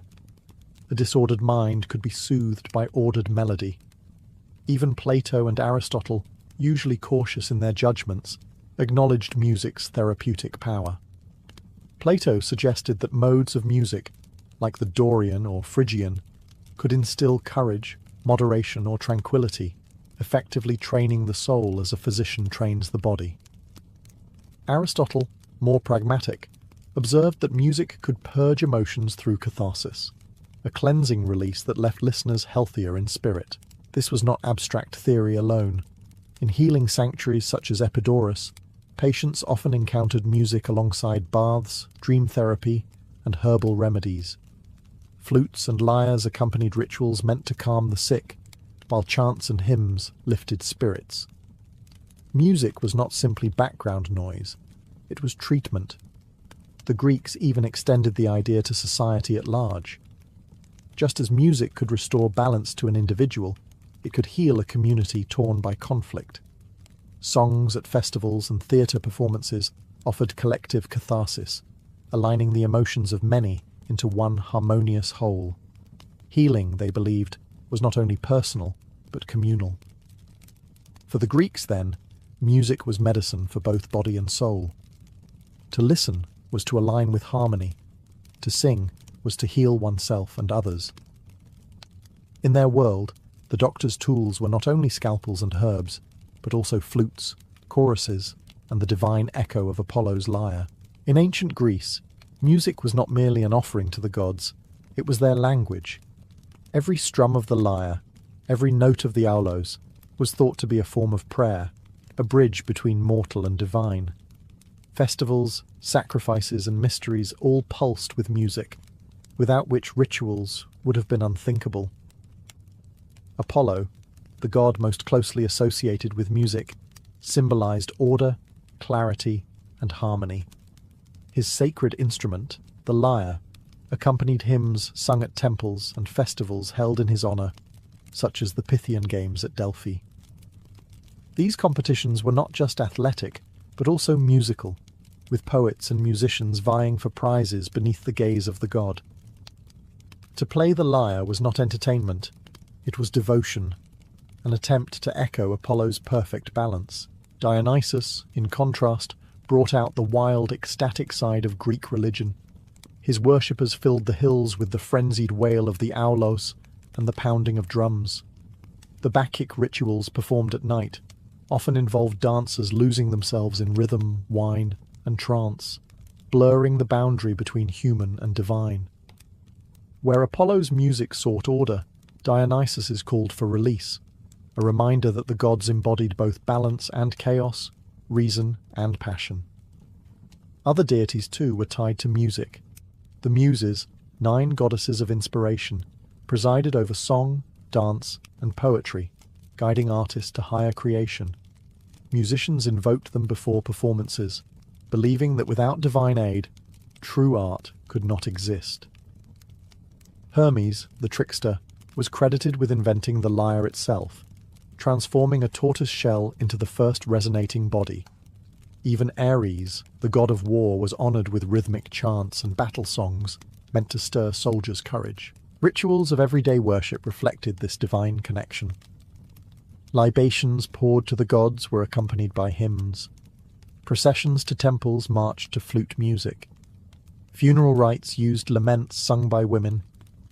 A disordered mind could be soothed by ordered melody. Even Plato and Aristotle, usually cautious in their judgments, acknowledged music's therapeutic power. Plato suggested that modes of music, like the Dorian or Phrygian, could instill courage, moderation, or tranquility, effectively training the soul as a physician trains the body. Aristotle, more pragmatic, observed that music could purge emotions through catharsis, a cleansing release that left listeners healthier in spirit. This was not abstract theory alone. In healing sanctuaries such as Epidaurus, patients often encountered music alongside baths, dream therapy, and herbal remedies. Flutes and lyres accompanied rituals meant to calm the sick, while chants and hymns lifted spirits. Music was not simply background noise, it was treatment. The Greeks even extended the idea to society at large. Just as music could restore balance to an individual, it could heal a community torn by conflict. Songs at festivals and theatre performances offered collective catharsis, aligning the emotions of many into one harmonious whole. Healing, they believed, was not only personal, but communal. For the Greeks, then, music was medicine for both body and soul. To listen was to align with harmony. To sing was to heal oneself and others. In their world, the doctor's tools were not only scalpels and herbs, but also flutes, choruses, and the divine echo of Apollo's lyre. In ancient Greece, music was not merely an offering to the gods, it was their language. Every strum of the lyre, every note of the aulos, was thought to be a form of prayer, a bridge between mortal and divine. Festivals, sacrifices, and mysteries all pulsed with music, without which rituals would have been unthinkable. Apollo, the god most closely associated with music, symbolized order, clarity, and harmony. His sacred instrument, the lyre, accompanied hymns sung at temples and festivals held in his honor, such as the Pythian Games at Delphi. These competitions were not just athletic, but also musical, with poets and musicians vying for prizes beneath the gaze of the god. To play the lyre was not entertainment, it was devotion, an attempt to echo Apollo's perfect balance. Dionysus, in contrast, brought out the wild, ecstatic side of Greek religion. His worshippers filled the hills with the frenzied wail of the aulos and the pounding of drums. The Bacchic rituals performed at night often involved dancers losing themselves in rhythm, wine, and trance, blurring the boundary between human and divine. Where Apollo's music sought order, Dionysus's called for release, a reminder that the gods embodied both balance and chaos, reason and passion. Other deities too were tied to music. The Muses, 9 goddesses of inspiration, presided over song, dance, and poetry, guiding artists to higher creation. Musicians invoked them before performances, believing that without divine aid, true art could not exist. Hermes, the trickster, was credited with inventing the lyre itself, transforming a tortoise shell into the first resonating body. Even Ares, the god of war, was honored with rhythmic chants and battle songs meant to stir soldiers' courage. Rituals of everyday worship reflected this divine connection. Libations poured to the gods were accompanied by hymns. Processions to temples marched to flute music. Funeral rites used laments sung by women,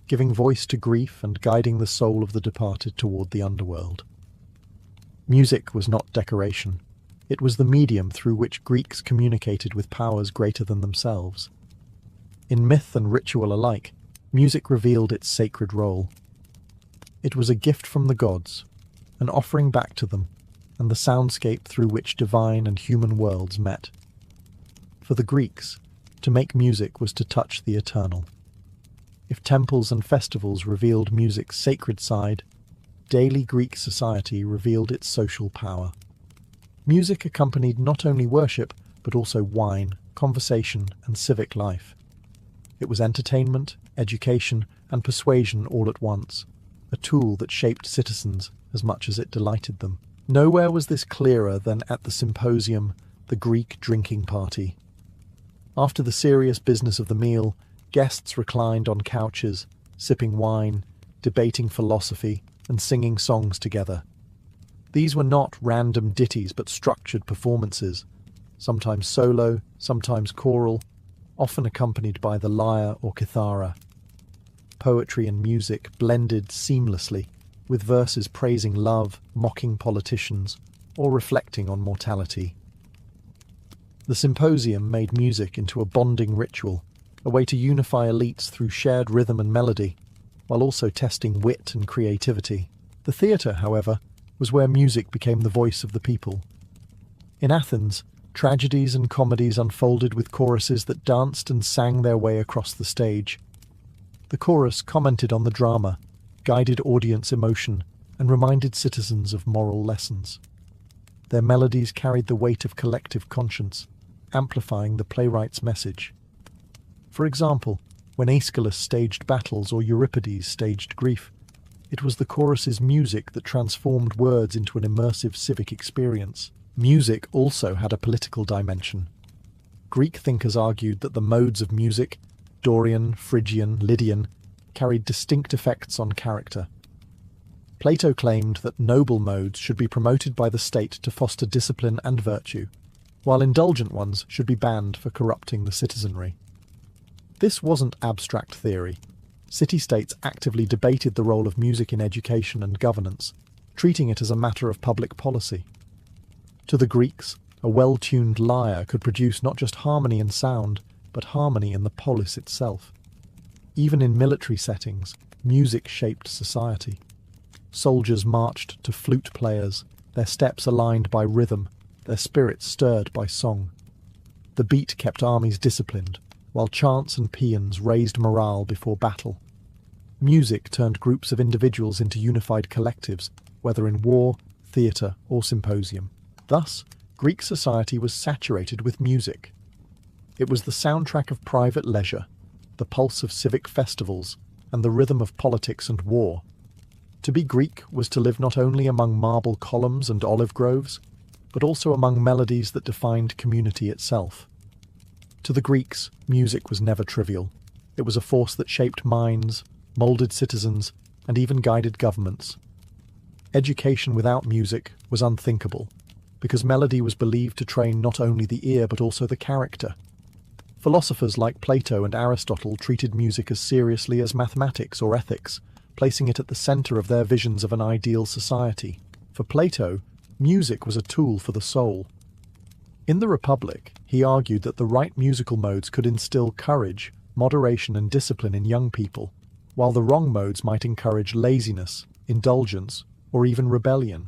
giving voice to grief and guiding the soul of the departed toward the underworld. Music was not decoration. It was the medium through which Greeks communicated with powers greater than themselves. In myth and ritual alike, music revealed its sacred role. It was a gift from the gods, an offering back to them, and the soundscape through which divine and human worlds met. For the Greeks, to make music was to touch the eternal. If temples and festivals revealed music's sacred side, daily Greek society revealed its social power. Music accompanied not only worship, but also wine, conversation, and civic life. It was entertainment, education, and persuasion all at once, a tool that shaped citizens as much as it delighted them. Nowhere was this clearer than at the symposium, the Greek drinking party. After the serious business of the meal, guests reclined on couches, sipping wine, debating philosophy, and singing songs together. These were not random ditties but structured performances, sometimes solo, sometimes choral, often accompanied by the lyre or kithara. Poetry and music blended seamlessly, with verses praising love, mocking politicians, or reflecting on mortality. The symposium made music into a bonding ritual, a way to unify elites through shared rhythm and melody, while also testing wit and creativity. The theatre, however, was where music became the voice of the people. In Athens, tragedies and comedies unfolded with choruses that danced and sang their way across the stage. The chorus commented on the drama, guided audience emotion, and reminded citizens of moral lessons. Their melodies carried the weight of collective conscience, amplifying the playwright's message. For example, when Aeschylus staged battles or Euripides staged grief, it was the chorus's music that transformed words into an immersive civic experience. Music also had a political dimension. Greek thinkers argued that the modes of music, Dorian, Phrygian, Lydian, carried distinct effects on character. Plato claimed that noble modes should be promoted by the state to foster discipline and virtue, while indulgent ones should be banned for corrupting the citizenry. This wasn't abstract theory. City-states actively debated the role of music in education and governance, treating it as a matter of public policy. To the Greeks, a well-tuned lyre could produce not just harmony in sound, but harmony in the polis itself. Even in military settings, music shaped society. Soldiers marched to flute players, their steps aligned by rhythm, their spirits stirred by song. The beat kept armies disciplined, while chants and paeans raised morale before battle. Music turned groups of individuals into unified collectives, whether in war, theatre, or symposium. Thus, Greek society was saturated with music. It was the soundtrack of private leisure, the pulse of civic festivals, and the rhythm of politics and war. To be Greek was to live not only among marble columns and olive groves, but also among melodies that defined community itself. To the Greeks, music was never trivial. It was a force that shaped minds, moulded citizens, and even guided governments. Education without music was unthinkable, because melody was believed to train not only the ear but also the character. Philosophers like Plato and Aristotle treated music as seriously as mathematics or ethics, placing it at the center of their visions of an ideal society. For Plato, music was a tool for the soul. In the Republic, he argued that the right musical modes could instill courage, moderation, and discipline in young people, while the wrong modes might encourage laziness, indulgence, or even rebellion.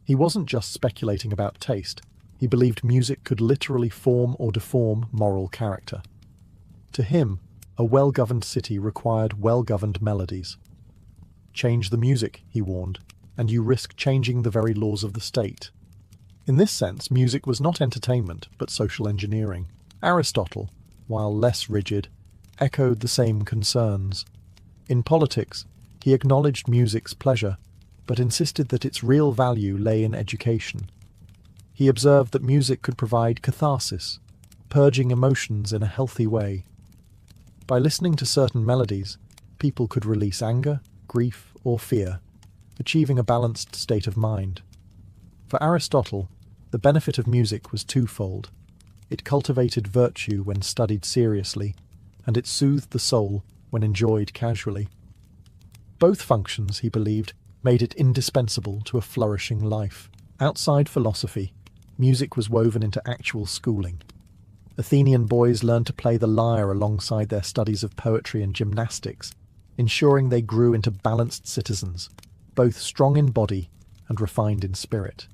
He wasn't just speculating about taste. He believed music could literally form or deform moral character. To him, a well-governed city required well-governed melodies. Change the music, he warned, and you risk changing the very laws of the state. In this sense, music was not entertainment, but social engineering. Aristotle, while less rigid, echoed the same concerns. In politics, he acknowledged music's pleasure, but insisted that its real value lay in education. He observed that music could provide catharsis, purging emotions in a healthy way. By listening to certain melodies, people could release anger, grief, or fear, achieving a balanced state of mind. For Aristotle, the benefit of music was twofold. It cultivated virtue when studied seriously, and it soothed the soul when enjoyed casually. Both functions, he believed, made it indispensable to a flourishing life. Outside philosophy, music was woven into actual schooling. Athenian boys learned to play the lyre alongside their studies of poetry and gymnastics, ensuring they grew into balanced citizens, both strong in body and refined in spirit.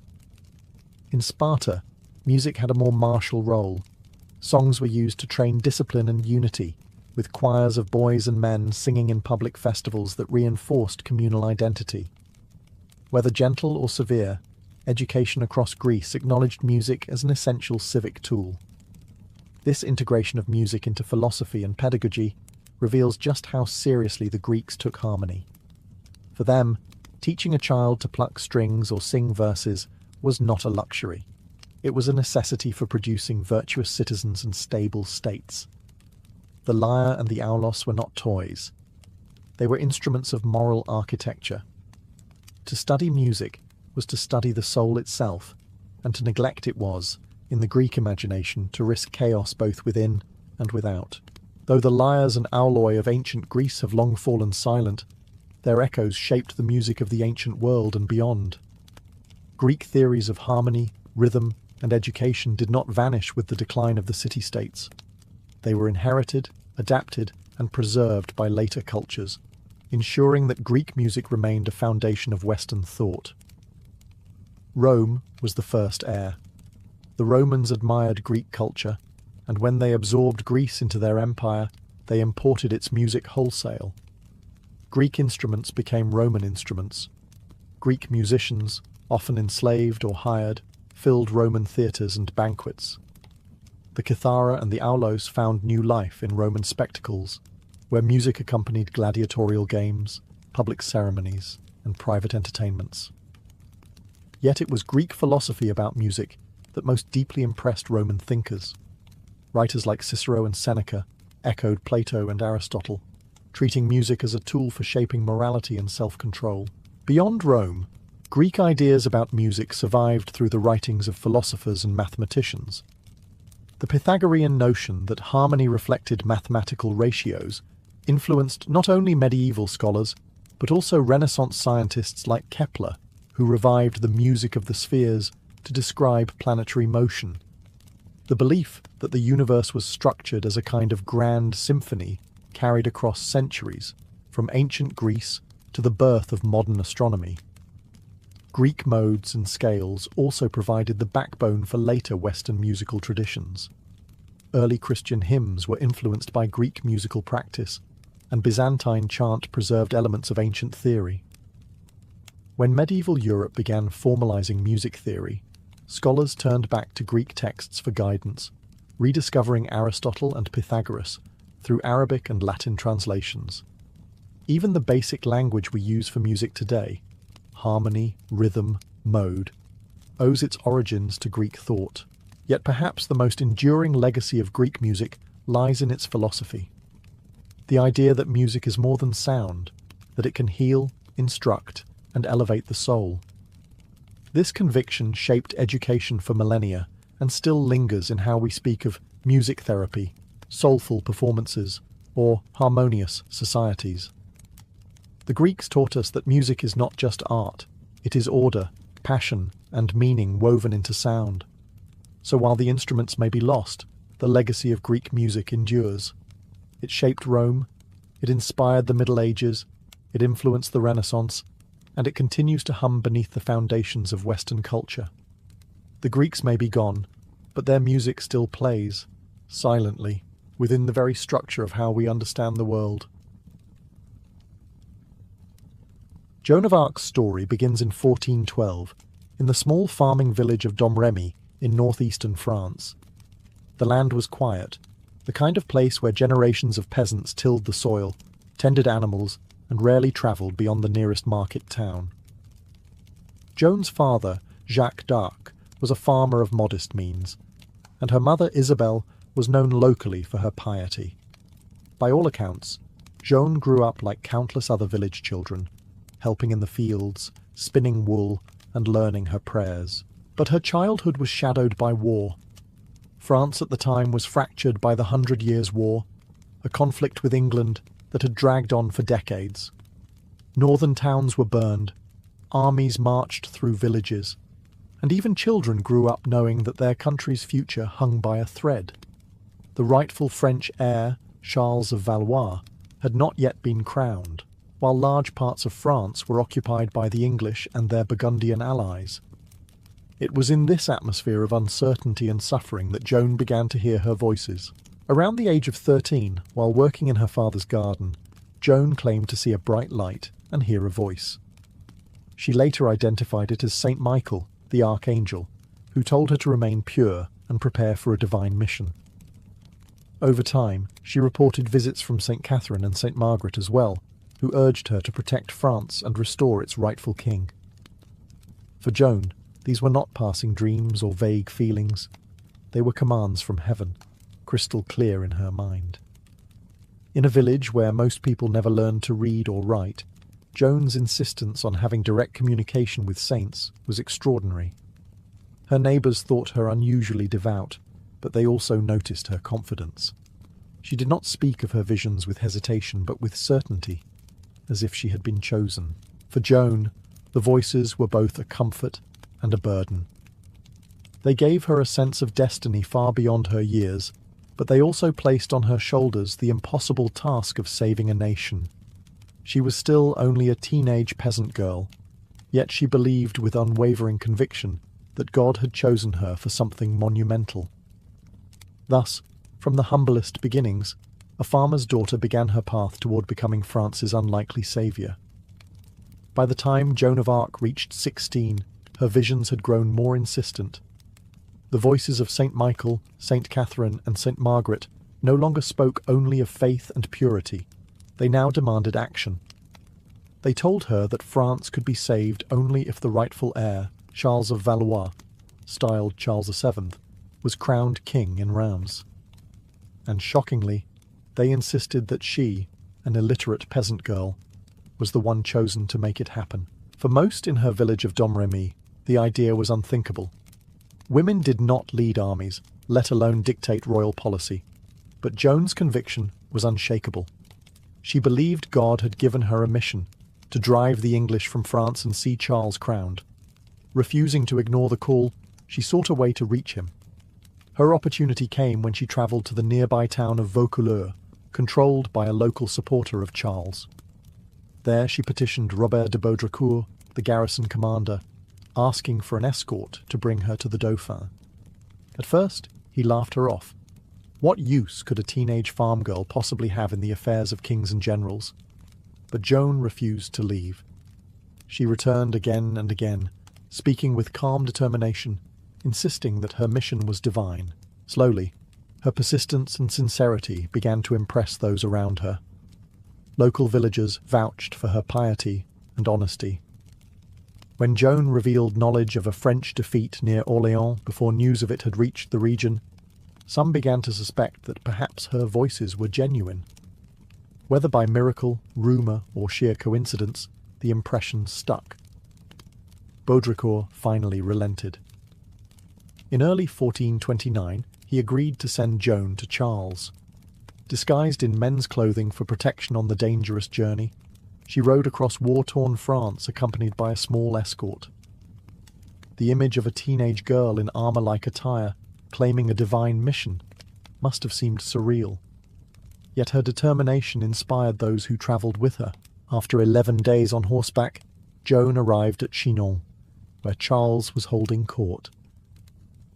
In Sparta, music had a more martial role. Songs were used to train discipline and unity, with choirs of boys and men singing in public festivals that reinforced communal identity. Whether gentle or severe, education across Greece acknowledged music as an essential civic tool. This integration of music into philosophy and pedagogy reveals just how seriously the Greeks took harmony. For them, teaching a child to pluck strings or sing verses was not a luxury. It was a necessity for producing virtuous citizens and stable states. The lyre and the aulos were not toys. They were instruments of moral architecture. To study music was to study the soul itself, and to neglect it was, in the Greek imagination, to risk chaos both within and without. Though the lyres and auloi of ancient Greece have long fallen silent, their echoes shaped the music of the ancient world and beyond. Greek theories of harmony, rhythm, and education did not vanish with the decline of the city-states. They were inherited, adapted, and preserved by later cultures, ensuring that Greek music remained a foundation of Western thought. Rome was the first heir. The Romans admired Greek culture, and when they absorbed Greece into their empire, they imported its music wholesale. Greek instruments became Roman instruments. Greek musicians, often enslaved or hired, filled Roman theatres and banquets. The kithara and the aulos found new life in Roman spectacles, where music accompanied gladiatorial games, public ceremonies, and private entertainments. Yet it was Greek philosophy about music that most deeply impressed Roman thinkers. Writers like Cicero and Seneca echoed Plato and Aristotle, treating music as a tool for shaping morality and self-control. Beyond Rome, Greek ideas about music survived through the writings of philosophers and mathematicians. The Pythagorean notion that harmony reflected mathematical ratios influenced not only medieval scholars, but also Renaissance scientists like Kepler, who revived the music of the spheres to describe planetary motion. The belief that the universe was structured as a kind of grand symphony carried across centuries, from ancient Greece to the birth of modern astronomy. Greek modes and scales also provided the backbone for later Western musical traditions. Early Christian hymns were influenced by Greek musical practice, and Byzantine chant preserved elements of ancient theory. When medieval Europe began formalizing music theory, scholars turned back to Greek texts for guidance, rediscovering Aristotle and Pythagoras through Arabic and Latin translations. Even the basic language we use for music today, harmony, rhythm, mode, owes its origins to Greek thought. Yet perhaps the most enduring legacy of Greek music lies in its philosophy. The idea that music is more than sound, that it can heal, instruct, and elevate the soul. This conviction shaped education for millennia and still lingers in how we speak of music therapy, soulful performances, or harmonious societies. The Greeks taught us that music is not just art, it is order, passion, and meaning woven into sound. So while the instruments may be lost, the legacy of Greek music endures. It shaped Rome, it inspired the Middle Ages, it influenced the Renaissance, and it continues to hum beneath the foundations of Western culture. The Greeks may be gone, but their music still plays, silently, within the very structure of how we understand the world. Joan of Arc's story begins in 1412, in the small farming village of Domremy in northeastern France. The land was quiet, the kind of place where generations of peasants tilled the soil, tended animals, and rarely travelled beyond the nearest market town. Joan's father, Jacques d'Arc, was a farmer of modest means, and her mother Isabel was known locally for her piety. By all accounts, Joan grew up like countless other village children, helping in the fields, spinning wool, and learning her prayers. But her childhood was shadowed by war. France at the time was fractured by the 100 Years' War, a conflict with England that had dragged on for decades. Northern towns were burned, armies marched through villages, and even children grew up knowing that their country's future hung by a thread. The rightful French heir, Charles of Valois, had not yet been crowned, while large parts of France were occupied by the English and their Burgundian allies. It was in this atmosphere of uncertainty and suffering that Joan began to hear her voices. Around the age of 13, while working in her father's garden, Joan claimed to see a bright light and hear a voice. She later identified it as Saint Michael, the archangel, who told her to remain pure and prepare for a divine mission. Over time, she reported visits from Saint Catherine and Saint Margaret as well, who urged her to protect France and restore its rightful king. For Joan, these were not passing dreams or vague feelings. They were commands from heaven, crystal clear in her mind. In a village where most people never learned to read or write, Joan's insistence on having direct communication with saints was extraordinary. Her neighbours thought her unusually devout, but they also noticed her confidence. She did not speak of her visions with hesitation, but with certainty, as if she had been chosen. For Joan, the voices were both a comfort and a burden. They gave her a sense of destiny far beyond her years, but they also placed on her shoulders the impossible task of saving a nation. She was still only a teenage peasant girl, yet she believed with unwavering conviction that God had chosen her for something monumental. Thus, from the humblest beginnings, a farmer's daughter began her path toward becoming France's unlikely saviour. By the time Joan of Arc reached 16, her visions had grown more insistent. The voices of Saint Michael, Saint Catherine, and Saint Margaret no longer spoke only of faith and purity. They now demanded action. They told her that France could be saved only if the rightful heir, Charles of Valois, styled Charles VII, was crowned king in Reims. And shockingly, they insisted that she, an illiterate peasant girl, was the one chosen to make it happen. For most in her village of Domremy, the idea was unthinkable. Women did not lead armies, let alone dictate royal policy. But Joan's conviction was unshakable. She believed God had given her a mission to drive the English from France and see Charles crowned. Refusing to ignore the call, she sought a way to reach him. Her opportunity came when she travelled to the nearby town of Vaucouleurs, controlled by a local supporter of Charles. There she petitioned Robert de Baudricourt, the garrison commander, asking for an escort to bring her to the Dauphin. At first, he laughed her off. What use could a teenage farm girl possibly have in the affairs of kings and generals? But Joan refused to leave. She returned again and again, speaking with calm determination, insisting that her mission was divine. Slowly, her persistence and sincerity began to impress those around her. Local villagers vouched for her piety and honesty. When Joan revealed knowledge of a French defeat near Orléans before news of it had reached the region, some began to suspect that perhaps her voices were genuine. Whether by miracle, rumour, or sheer coincidence, the impression stuck. Baudricourt finally relented. In early 1429, he agreed to send Joan to Charles. Disguised in men's clothing for protection on the dangerous journey, she rode across war-torn France accompanied by a small escort. The image of a teenage girl in armour-like attire, claiming a divine mission, must have seemed surreal. Yet her determination inspired those who travelled with her. After 11 days on horseback, Joan arrived at Chinon, where Charles was holding court.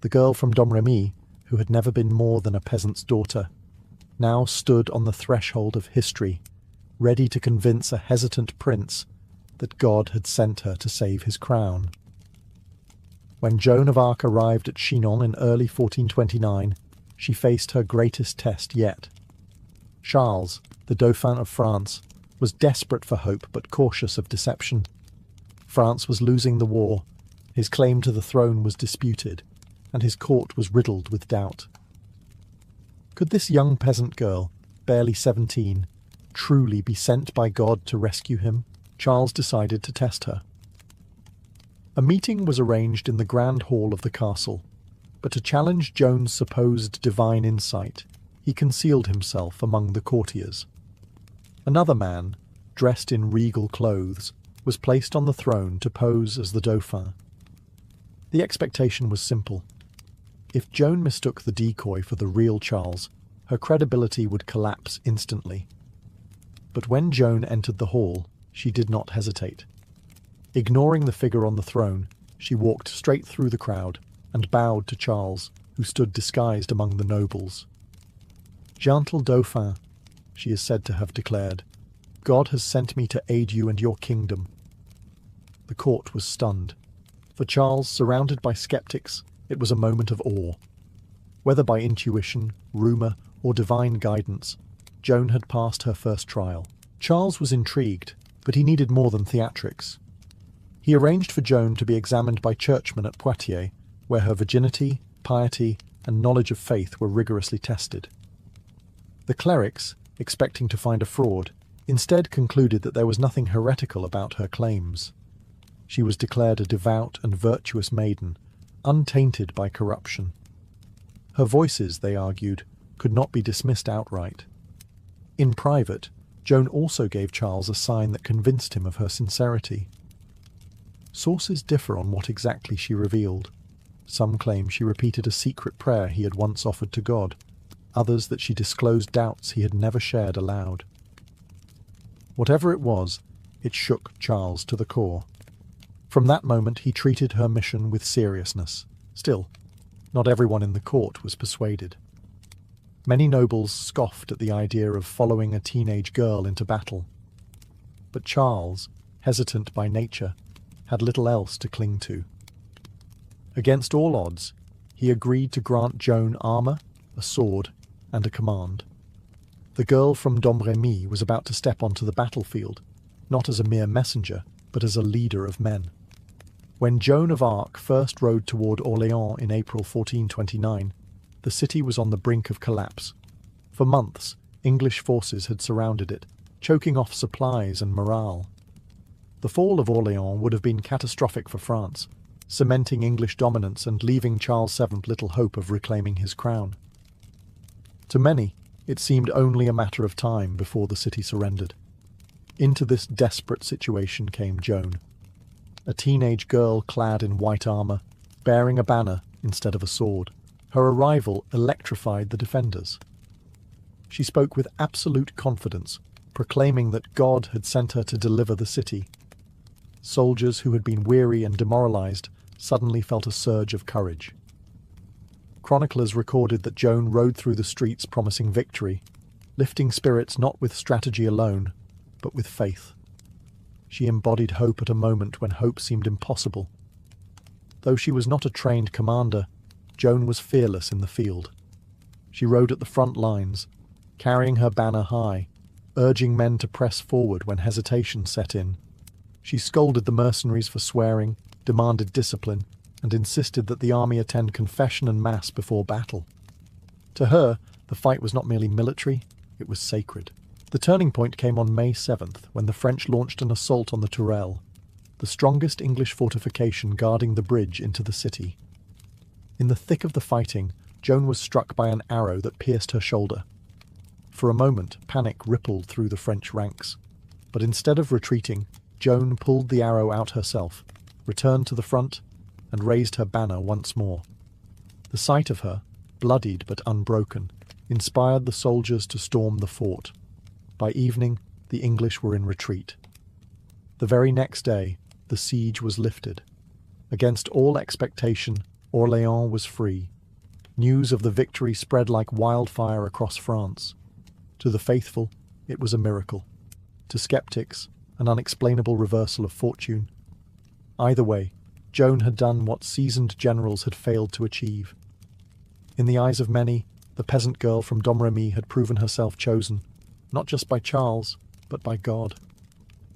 The girl from Domremy, who had never been more than a peasant's daughter, now stood on the threshold of history, ready to convince a hesitant prince that God had sent her to save his crown. When Joan of Arc arrived at Chinon in early 1429, she faced her greatest test yet. Charles, the Dauphin of France, was desperate for hope but cautious of deception. France was losing the war, his claim to the throne was disputed, and his court was riddled with doubt. Could this young peasant girl, barely 17, truly be sent by God to rescue him? Charles decided to test her. A meeting was arranged in the grand hall of the castle, but to challenge Joan's supposed divine insight, he concealed himself among the courtiers. Another man, dressed in regal clothes, was placed on the throne to pose as the Dauphin. The expectation was simple. If Joan mistook the decoy for the real Charles, her credibility would collapse instantly. But when Joan entered the hall, she did not hesitate. Ignoring the figure on the throne, she walked straight through the crowd and bowed to Charles, who stood disguised among the nobles. "Gentle Dauphin," she is said to have declared, "God has sent me to aid you and your kingdom." The court was stunned. For Charles, surrounded by skeptics, it was a moment of awe. Whether by intuition, rumour, or divine guidance, Joan had passed her first trial. Charles was intrigued, but he needed more than theatrics. He arranged for Joan to be examined by churchmen at Poitiers, where her virginity, piety, and knowledge of faith were rigorously tested. The clerics, expecting to find a fraud, instead concluded that there was nothing heretical about her claims. She was declared a devout and virtuous maiden, untainted by corruption. Her voices, they argued, could not be dismissed outright. In private, Joan also gave Charles a sign that convinced him of her sincerity. Sources differ on what exactly she revealed. Some claim she repeated a secret prayer he had once offered to God, others that she disclosed doubts he had never shared aloud. Whatever it was, it shook Charles to the core. From that moment he treated her mission with seriousness. Still, not everyone in the court was persuaded. Many nobles scoffed at the idea of following a teenage girl into battle. But Charles, hesitant by nature, had little else to cling to. Against all odds, he agreed to grant Joan armour, a sword, and a command. The girl from Domremy was about to step onto the battlefield, not as a mere messenger, but as a leader of men. When Joan of Arc first rode toward Orléans in April 1429, the city was on the brink of collapse. For months, English forces had surrounded it, choking off supplies and morale. The fall of Orléans would have been catastrophic for France, cementing English dominance and leaving Charles VII little hope of reclaiming his crown. To many, it seemed only a matter of time before the city surrendered. Into this desperate situation came Joan, a teenage girl clad in white armour, bearing a banner instead of a sword. Her arrival electrified the defenders. She spoke with absolute confidence, proclaiming that God had sent her to deliver the city. soldiers who had been weary and demoralized suddenly felt a surge of courage. Chroniclers recorded that Joan rode through the streets promising victory, lifting spirits not with strategy alone, but with faith. She embodied hope at a moment when hope seemed impossible. Though she was not a trained commander, Joan was fearless in the field. She rode at the front lines, carrying her banner high, urging men to press forward when hesitation set in. She scolded the mercenaries for swearing, demanded discipline, and insisted that the army attend confession and mass before battle. To her, the fight was not merely military, it was sacred. The turning point came on May 7th, when the French launched an assault on the Tourelle, the strongest English fortification guarding the bridge into the city. In the thick of the fighting, Joan was struck by an arrow that pierced her shoulder. For a moment, panic rippled through the French ranks, but instead of retreating, Joan pulled the arrow out herself, returned to the front, and raised her banner once more. The sight of her, bloodied but unbroken, inspired the soldiers to storm the fort. By evening, the English were in retreat. The very next day, the siege was lifted. Against all expectation, Orléans was free. News of the victory spread like wildfire across France. To the faithful, it was a miracle. To skeptics, an unexplainable reversal of fortune. Either way, Joan had done what seasoned generals had failed to achieve. In the eyes of many, the peasant girl from Domremy had proven herself chosen, not just by Charles, but by God.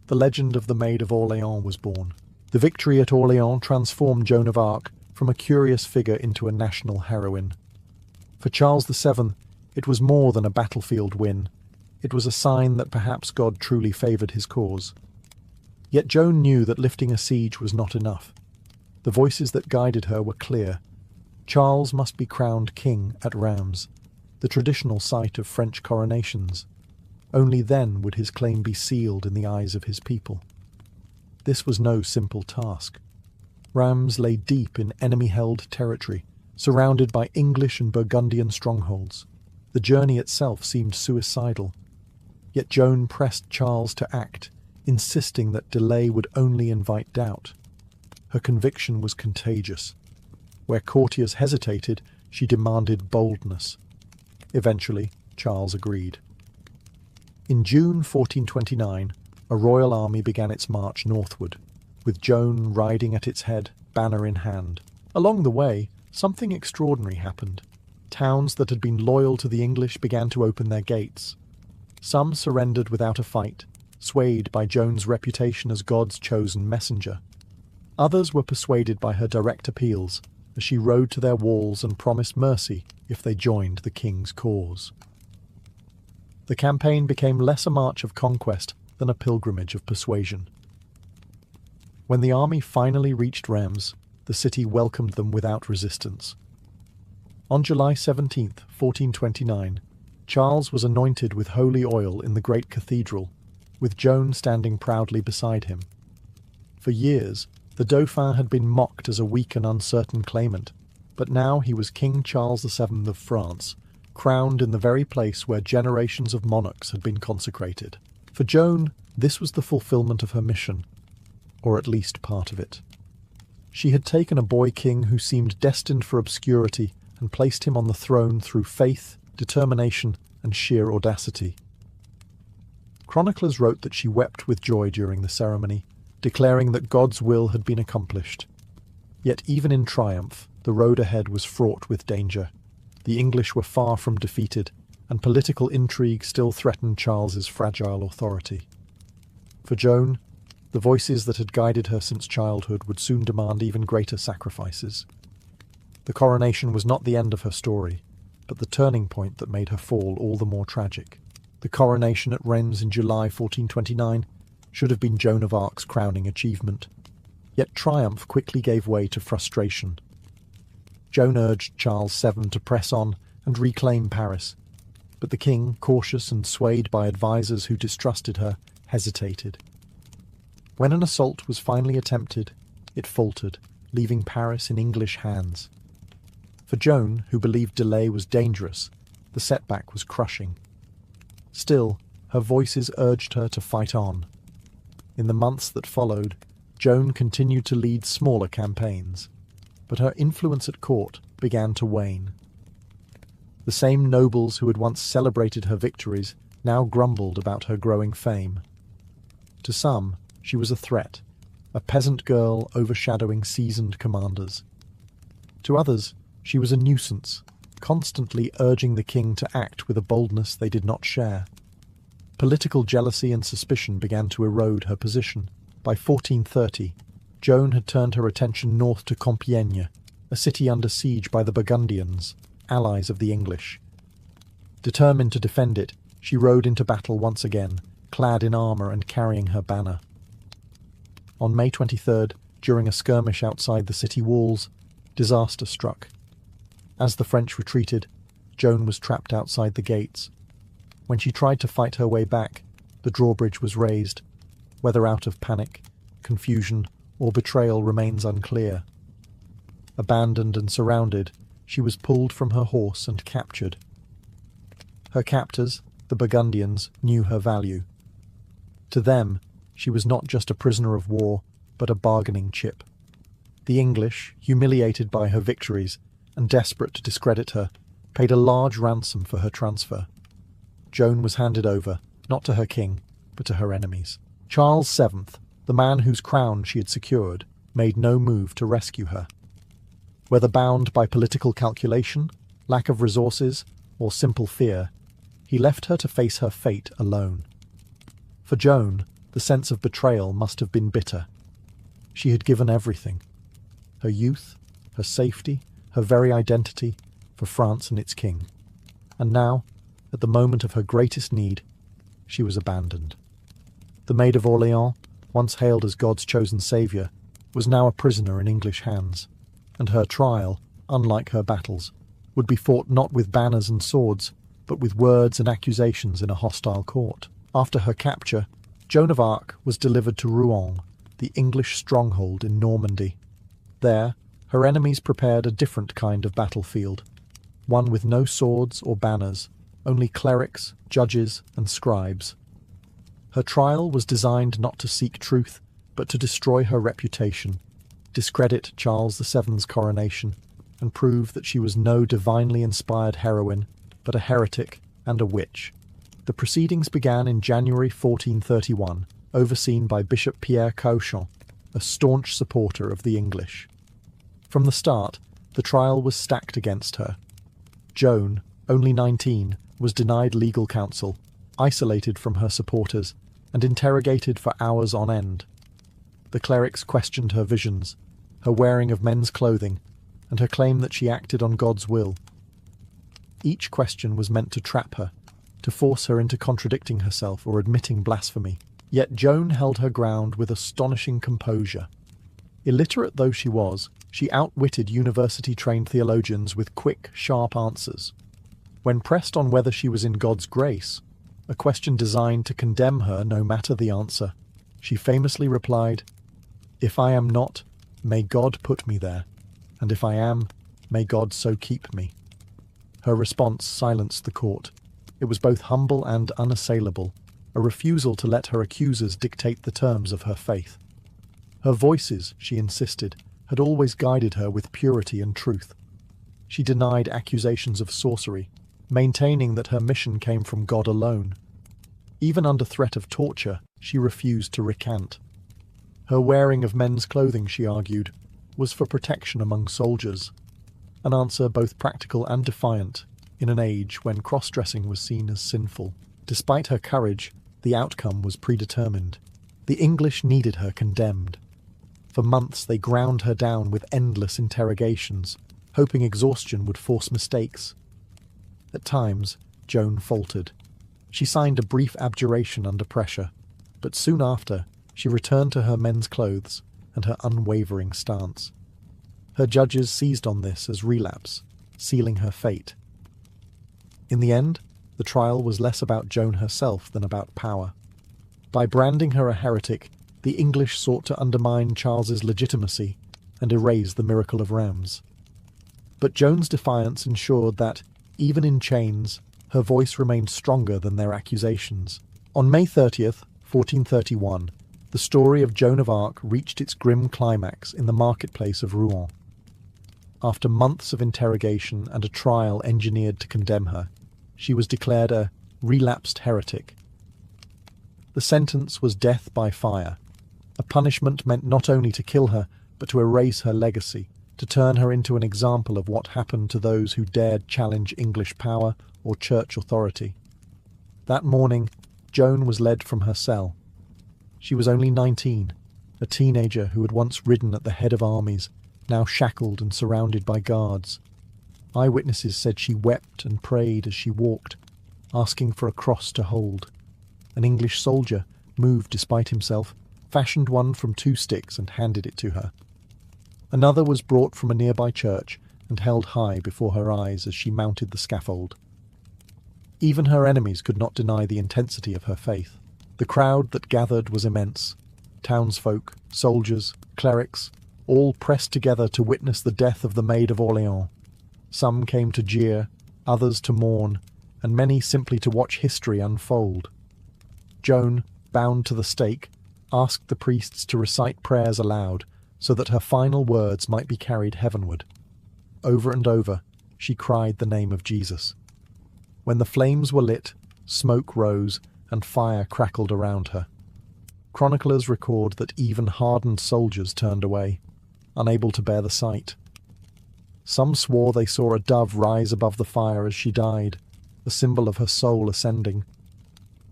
The legend of the Maid of Orléans was born. The victory at Orléans transformed Joan of Arc from a curious figure into a national heroine. For Charles VII, it was more than a battlefield win. It was a sign that perhaps God truly favoured his cause. Yet Joan knew that lifting a siege was not enough. The voices that guided her were clear. Charles must be crowned king at Reims, the traditional site of French coronations. Only then would his claim be sealed in the eyes of his people. This was no simple task. Reims lay deep in enemy-held territory, surrounded by English and Burgundian strongholds. The journey itself seemed suicidal. Yet Joan pressed Charles to act, insisting that delay would only invite doubt. Her conviction was contagious. Where courtiers hesitated, she demanded boldness. Eventually, Charles agreed. In June 1429, a royal army began its march northward, with Joan riding at its head, banner in hand. Along the way, something extraordinary happened. Towns that had been loyal to the English began to open their gates. Some surrendered without a fight, swayed by Joan's reputation as God's chosen messenger. Others were persuaded by her direct appeals, as she rode to their walls and promised mercy if they joined the king's cause. The campaign became less a march of conquest than a pilgrimage of persuasion. When the army finally reached Reims, the city welcomed them without resistance. On July 17, 1429, Charles was anointed with holy oil in the great cathedral, with Joan standing proudly beside him. For years, the Dauphin had been mocked as a weak and uncertain claimant, but now he was King Charles VII of France, crowned in the very place where generations of monarchs had been consecrated. For Joan, this was the fulfillment of her mission, or at least part of it. She had taken a boy king who seemed destined for obscurity and placed him on the throne through faith, determination, and sheer audacity. Chroniclers wrote that she wept with joy during the ceremony, declaring that God's will had been accomplished. Yet even in triumph, the road ahead was fraught with danger. The English were far from defeated, and political intrigue still threatened Charles's fragile authority. For Joan, the voices that had guided her since childhood would soon demand even greater sacrifices. The coronation was not the end of her story, but the turning point that made her fall all the more tragic. The coronation at Reims in July 1429 should have been Joan of Arc's crowning achievement. Yet triumph quickly gave way to frustration. Joan urged Charles VII to press on and reclaim Paris, but the king, cautious and swayed by advisers who distrusted her, hesitated. When an assault was finally attempted, it faltered, leaving Paris in English hands. For Joan, who believed delay was dangerous, the setback was crushing. Still, her voices urged her to fight on. In the months that followed, Joan continued to lead smaller campaigns, but her influence at court began to wane. The same nobles who had once celebrated her victories now grumbled about her growing fame. To some, she was a threat, a peasant girl overshadowing seasoned commanders. To others, she was a nuisance, constantly urging the king to act with a boldness they did not share. Political jealousy and suspicion began to erode her position. By 1430, Joan had turned her attention north to Compiègne, a city under siege by the Burgundians, allies of the English. Determined to defend it, she rode into battle once again, clad in armour and carrying her banner. On May 23rd, during a skirmish outside the city walls, disaster struck. As the French retreated, Joan was trapped outside the gates. When she tried to fight her way back, the drawbridge was raised. Whether out of panic, confusion, or betrayal remains unclear. Abandoned and surrounded, she was pulled from her horse and captured. Her captors, the Burgundians, knew her value. To them, she was not just a prisoner of war, but a bargaining chip. The English, humiliated by her victories and desperate to discredit her, paid a large ransom for her transfer. Joan was handed over, not to her king, but to her enemies. Charles VII, the man whose crown she had secured, made no move to rescue her. Whether bound by political calculation, lack of resources, or simple fear, he left her to face her fate alone. For Joan, the sense of betrayal must have been bitter. She had given everything. Her youth, her safety, her very identity, for France and its king. And now, at the moment of her greatest need, she was abandoned. The Maid of Orléans, once hailed as God's chosen saviour, was now a prisoner in English hands, and her trial, unlike her battles, would be fought not with banners and swords, but with words and accusations in a hostile court. After her capture, Joan of Arc was delivered to Rouen, the English stronghold in Normandy. There, her enemies prepared a different kind of battlefield, one with no swords or banners, only clerics, judges, and scribes. Her trial was designed not to seek truth, but to destroy her reputation, discredit Charles VII's coronation, and prove that she was no divinely inspired heroine, but a heretic and a witch. The proceedings began in January 1431, overseen by Bishop Pierre Cauchon, a staunch supporter of the English. From the start, the trial was stacked against her. Joan, only 19, was denied legal counsel, isolated from her supporters, and interrogated for hours on end. The clerics questioned her visions, her wearing of men's clothing, and her claim that she acted on God's will. Each question was meant to trap her, to force her into contradicting herself or admitting blasphemy. Yet Joan held her ground with astonishing composure. Illiterate though she was, she outwitted university-trained theologians with quick, sharp answers. When pressed on whether she was in God's grace, a question designed to condemn her no matter the answer, she famously replied, "If I am not, may God put me there, and if I am, may God so keep me." Her response silenced the court. It was both humble and unassailable, a refusal to let her accusers dictate the terms of her faith. Her voices, she insisted, had always guided her with purity and truth. She denied accusations of sorcery, maintaining that her mission came from God alone. Even under threat of torture, she refused to recant. Her wearing of men's clothing, she argued, was for protection among soldiers, an answer both practical and defiant in an age when cross-dressing was seen as sinful. Despite her courage, the outcome was predetermined. The English needed her condemned. For months they ground her down with endless interrogations, hoping exhaustion would force mistakes. At times, Joan faltered. She signed a brief abjuration under pressure, but soon after, she returned to her men's clothes and her unwavering stance. Her judges seized on this as relapse, sealing her fate. In the end, the trial was less about Joan herself than about power. By branding her a heretic, the English sought to undermine Charles's legitimacy and erase the miracle of Reims. But Joan's defiance ensured that, even in chains, her voice remained stronger than their accusations. On May 30th, 1431, The story of Joan of Arc reached its grim climax in the marketplace of Rouen. After months of interrogation and a trial engineered to condemn her, she was declared a relapsed heretic. The sentence was death by fire, a punishment meant not only to kill her, but to erase her legacy, to turn her into an example of what happened to those who dared challenge English power or church authority. That morning, Joan was led from her cell. She was only 19, a teenager who had once ridden at the head of armies, now shackled and surrounded by guards. Eyewitnesses said she wept and prayed as she walked, asking for a cross to hold. An English soldier, moved despite himself, fashioned one from 2 sticks and handed it to her. Another was brought from a nearby church and held high before her eyes as she mounted the scaffold. Even her enemies could not deny the intensity of her faith. The crowd that gathered was immense. Townsfolk, soldiers, clerics, all pressed together to witness the death of the Maid of Orleans. Some came to jeer, others to mourn, and many simply to watch history unfold. Joan, bound to the stake, asked the priests to recite prayers aloud so that her final words might be carried heavenward. Over and over, she cried the name of Jesus. When the flames were lit, smoke rose and fire crackled around her. Chroniclers record that even hardened soldiers turned away, unable to bear the sight. Some swore they saw a dove rise above the fire as she died, a symbol of her soul ascending.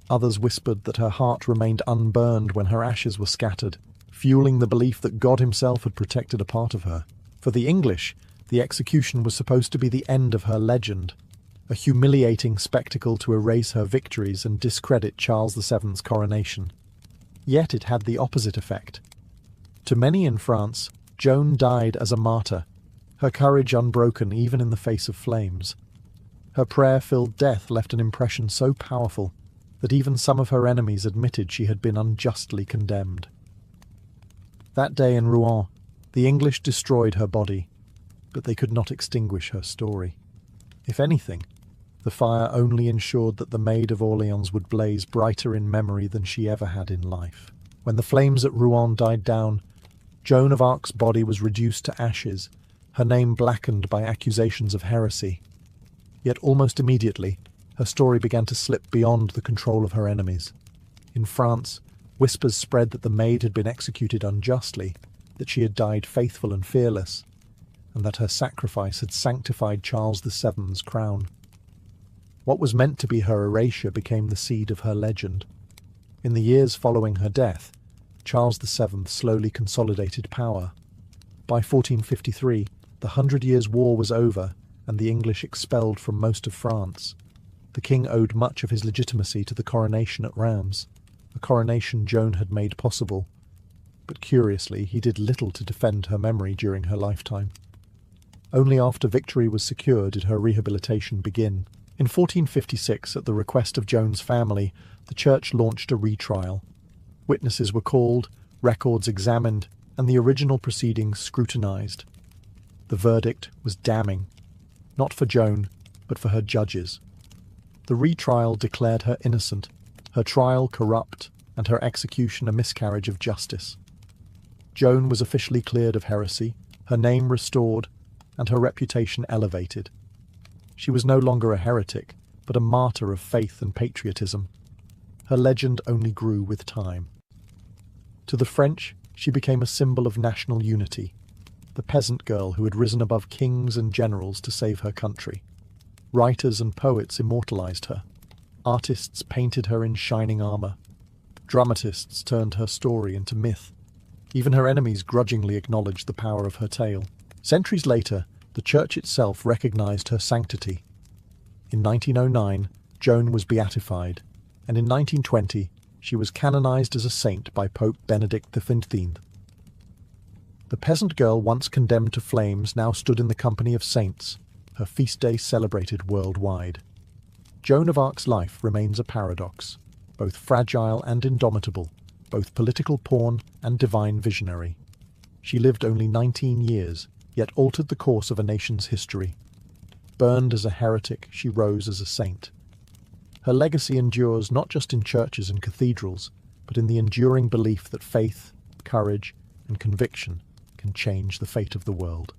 Others whispered that her heart remained unburned when her ashes were scattered, fueling the belief that God himself had protected a part of her. For the English, the execution was supposed to be the end of her legend, a humiliating spectacle to erase her victories and discredit Charles VII's coronation. Yet it had the opposite effect. To many in France, Joan died as a martyr, her courage unbroken even in the face of flames. Her prayer-filled death left an impression so powerful that even some of her enemies admitted she had been unjustly condemned. That day in Rouen, the English destroyed her body, but they could not extinguish her story. If anything, the fire only ensured that the Maid of Orleans would blaze brighter in memory than she ever had in life. When the flames at Rouen died down, Joan of Arc's body was reduced to ashes, her name blackened by accusations of heresy. Yet almost immediately, her story began to slip beyond the control of her enemies. In France, whispers spread that the maid had been executed unjustly, that she had died faithful and fearless, and that her sacrifice had sanctified Charles VII's crown. What was meant to be her erasure became the seed of her legend. In the years following her death, Charles VII slowly consolidated power. By 1453, the 100 Years' War was over and the English expelled from most of France. The king owed much of his legitimacy to the coronation at Reims, a coronation Joan had made possible. But curiously, he did little to defend her memory during her lifetime. Only after victory was secured did her rehabilitation begin. In 1456, at the request of Joan's family, the church launched a retrial. Witnesses were called, records examined, and the original proceedings scrutinized. The verdict was damning, not for Joan, but for her judges. The retrial declared her innocent, her trial corrupt, and her execution a miscarriage of justice. Joan was officially cleared of heresy, her name restored, and her reputation elevated. She was no longer a heretic, but a martyr of faith and patriotism. Her legend only grew with time. To the French, she became a symbol of national unity, the peasant girl who had risen above kings and generals to save her country. Writers and poets immortalized her. Artists painted her in shining armor. Dramatists turned her story into myth. Even her enemies grudgingly acknowledged the power of her tale. Centuries later, the church itself recognized her sanctity. In 1909, Joan was beatified, and in 1920, she was canonized as a saint by Pope Benedict XV. The peasant girl once condemned to flames now stood in the company of saints, her feast day celebrated worldwide. Joan of Arc's life remains a paradox, both fragile and indomitable, both political pawn and divine visionary. She lived only 19 years, yet altered the course of a nation's history. Burned as a heretic, she rose as a saint. Her legacy endures not just in churches and cathedrals, but in the enduring belief that faith, courage, and conviction can change the fate of the world.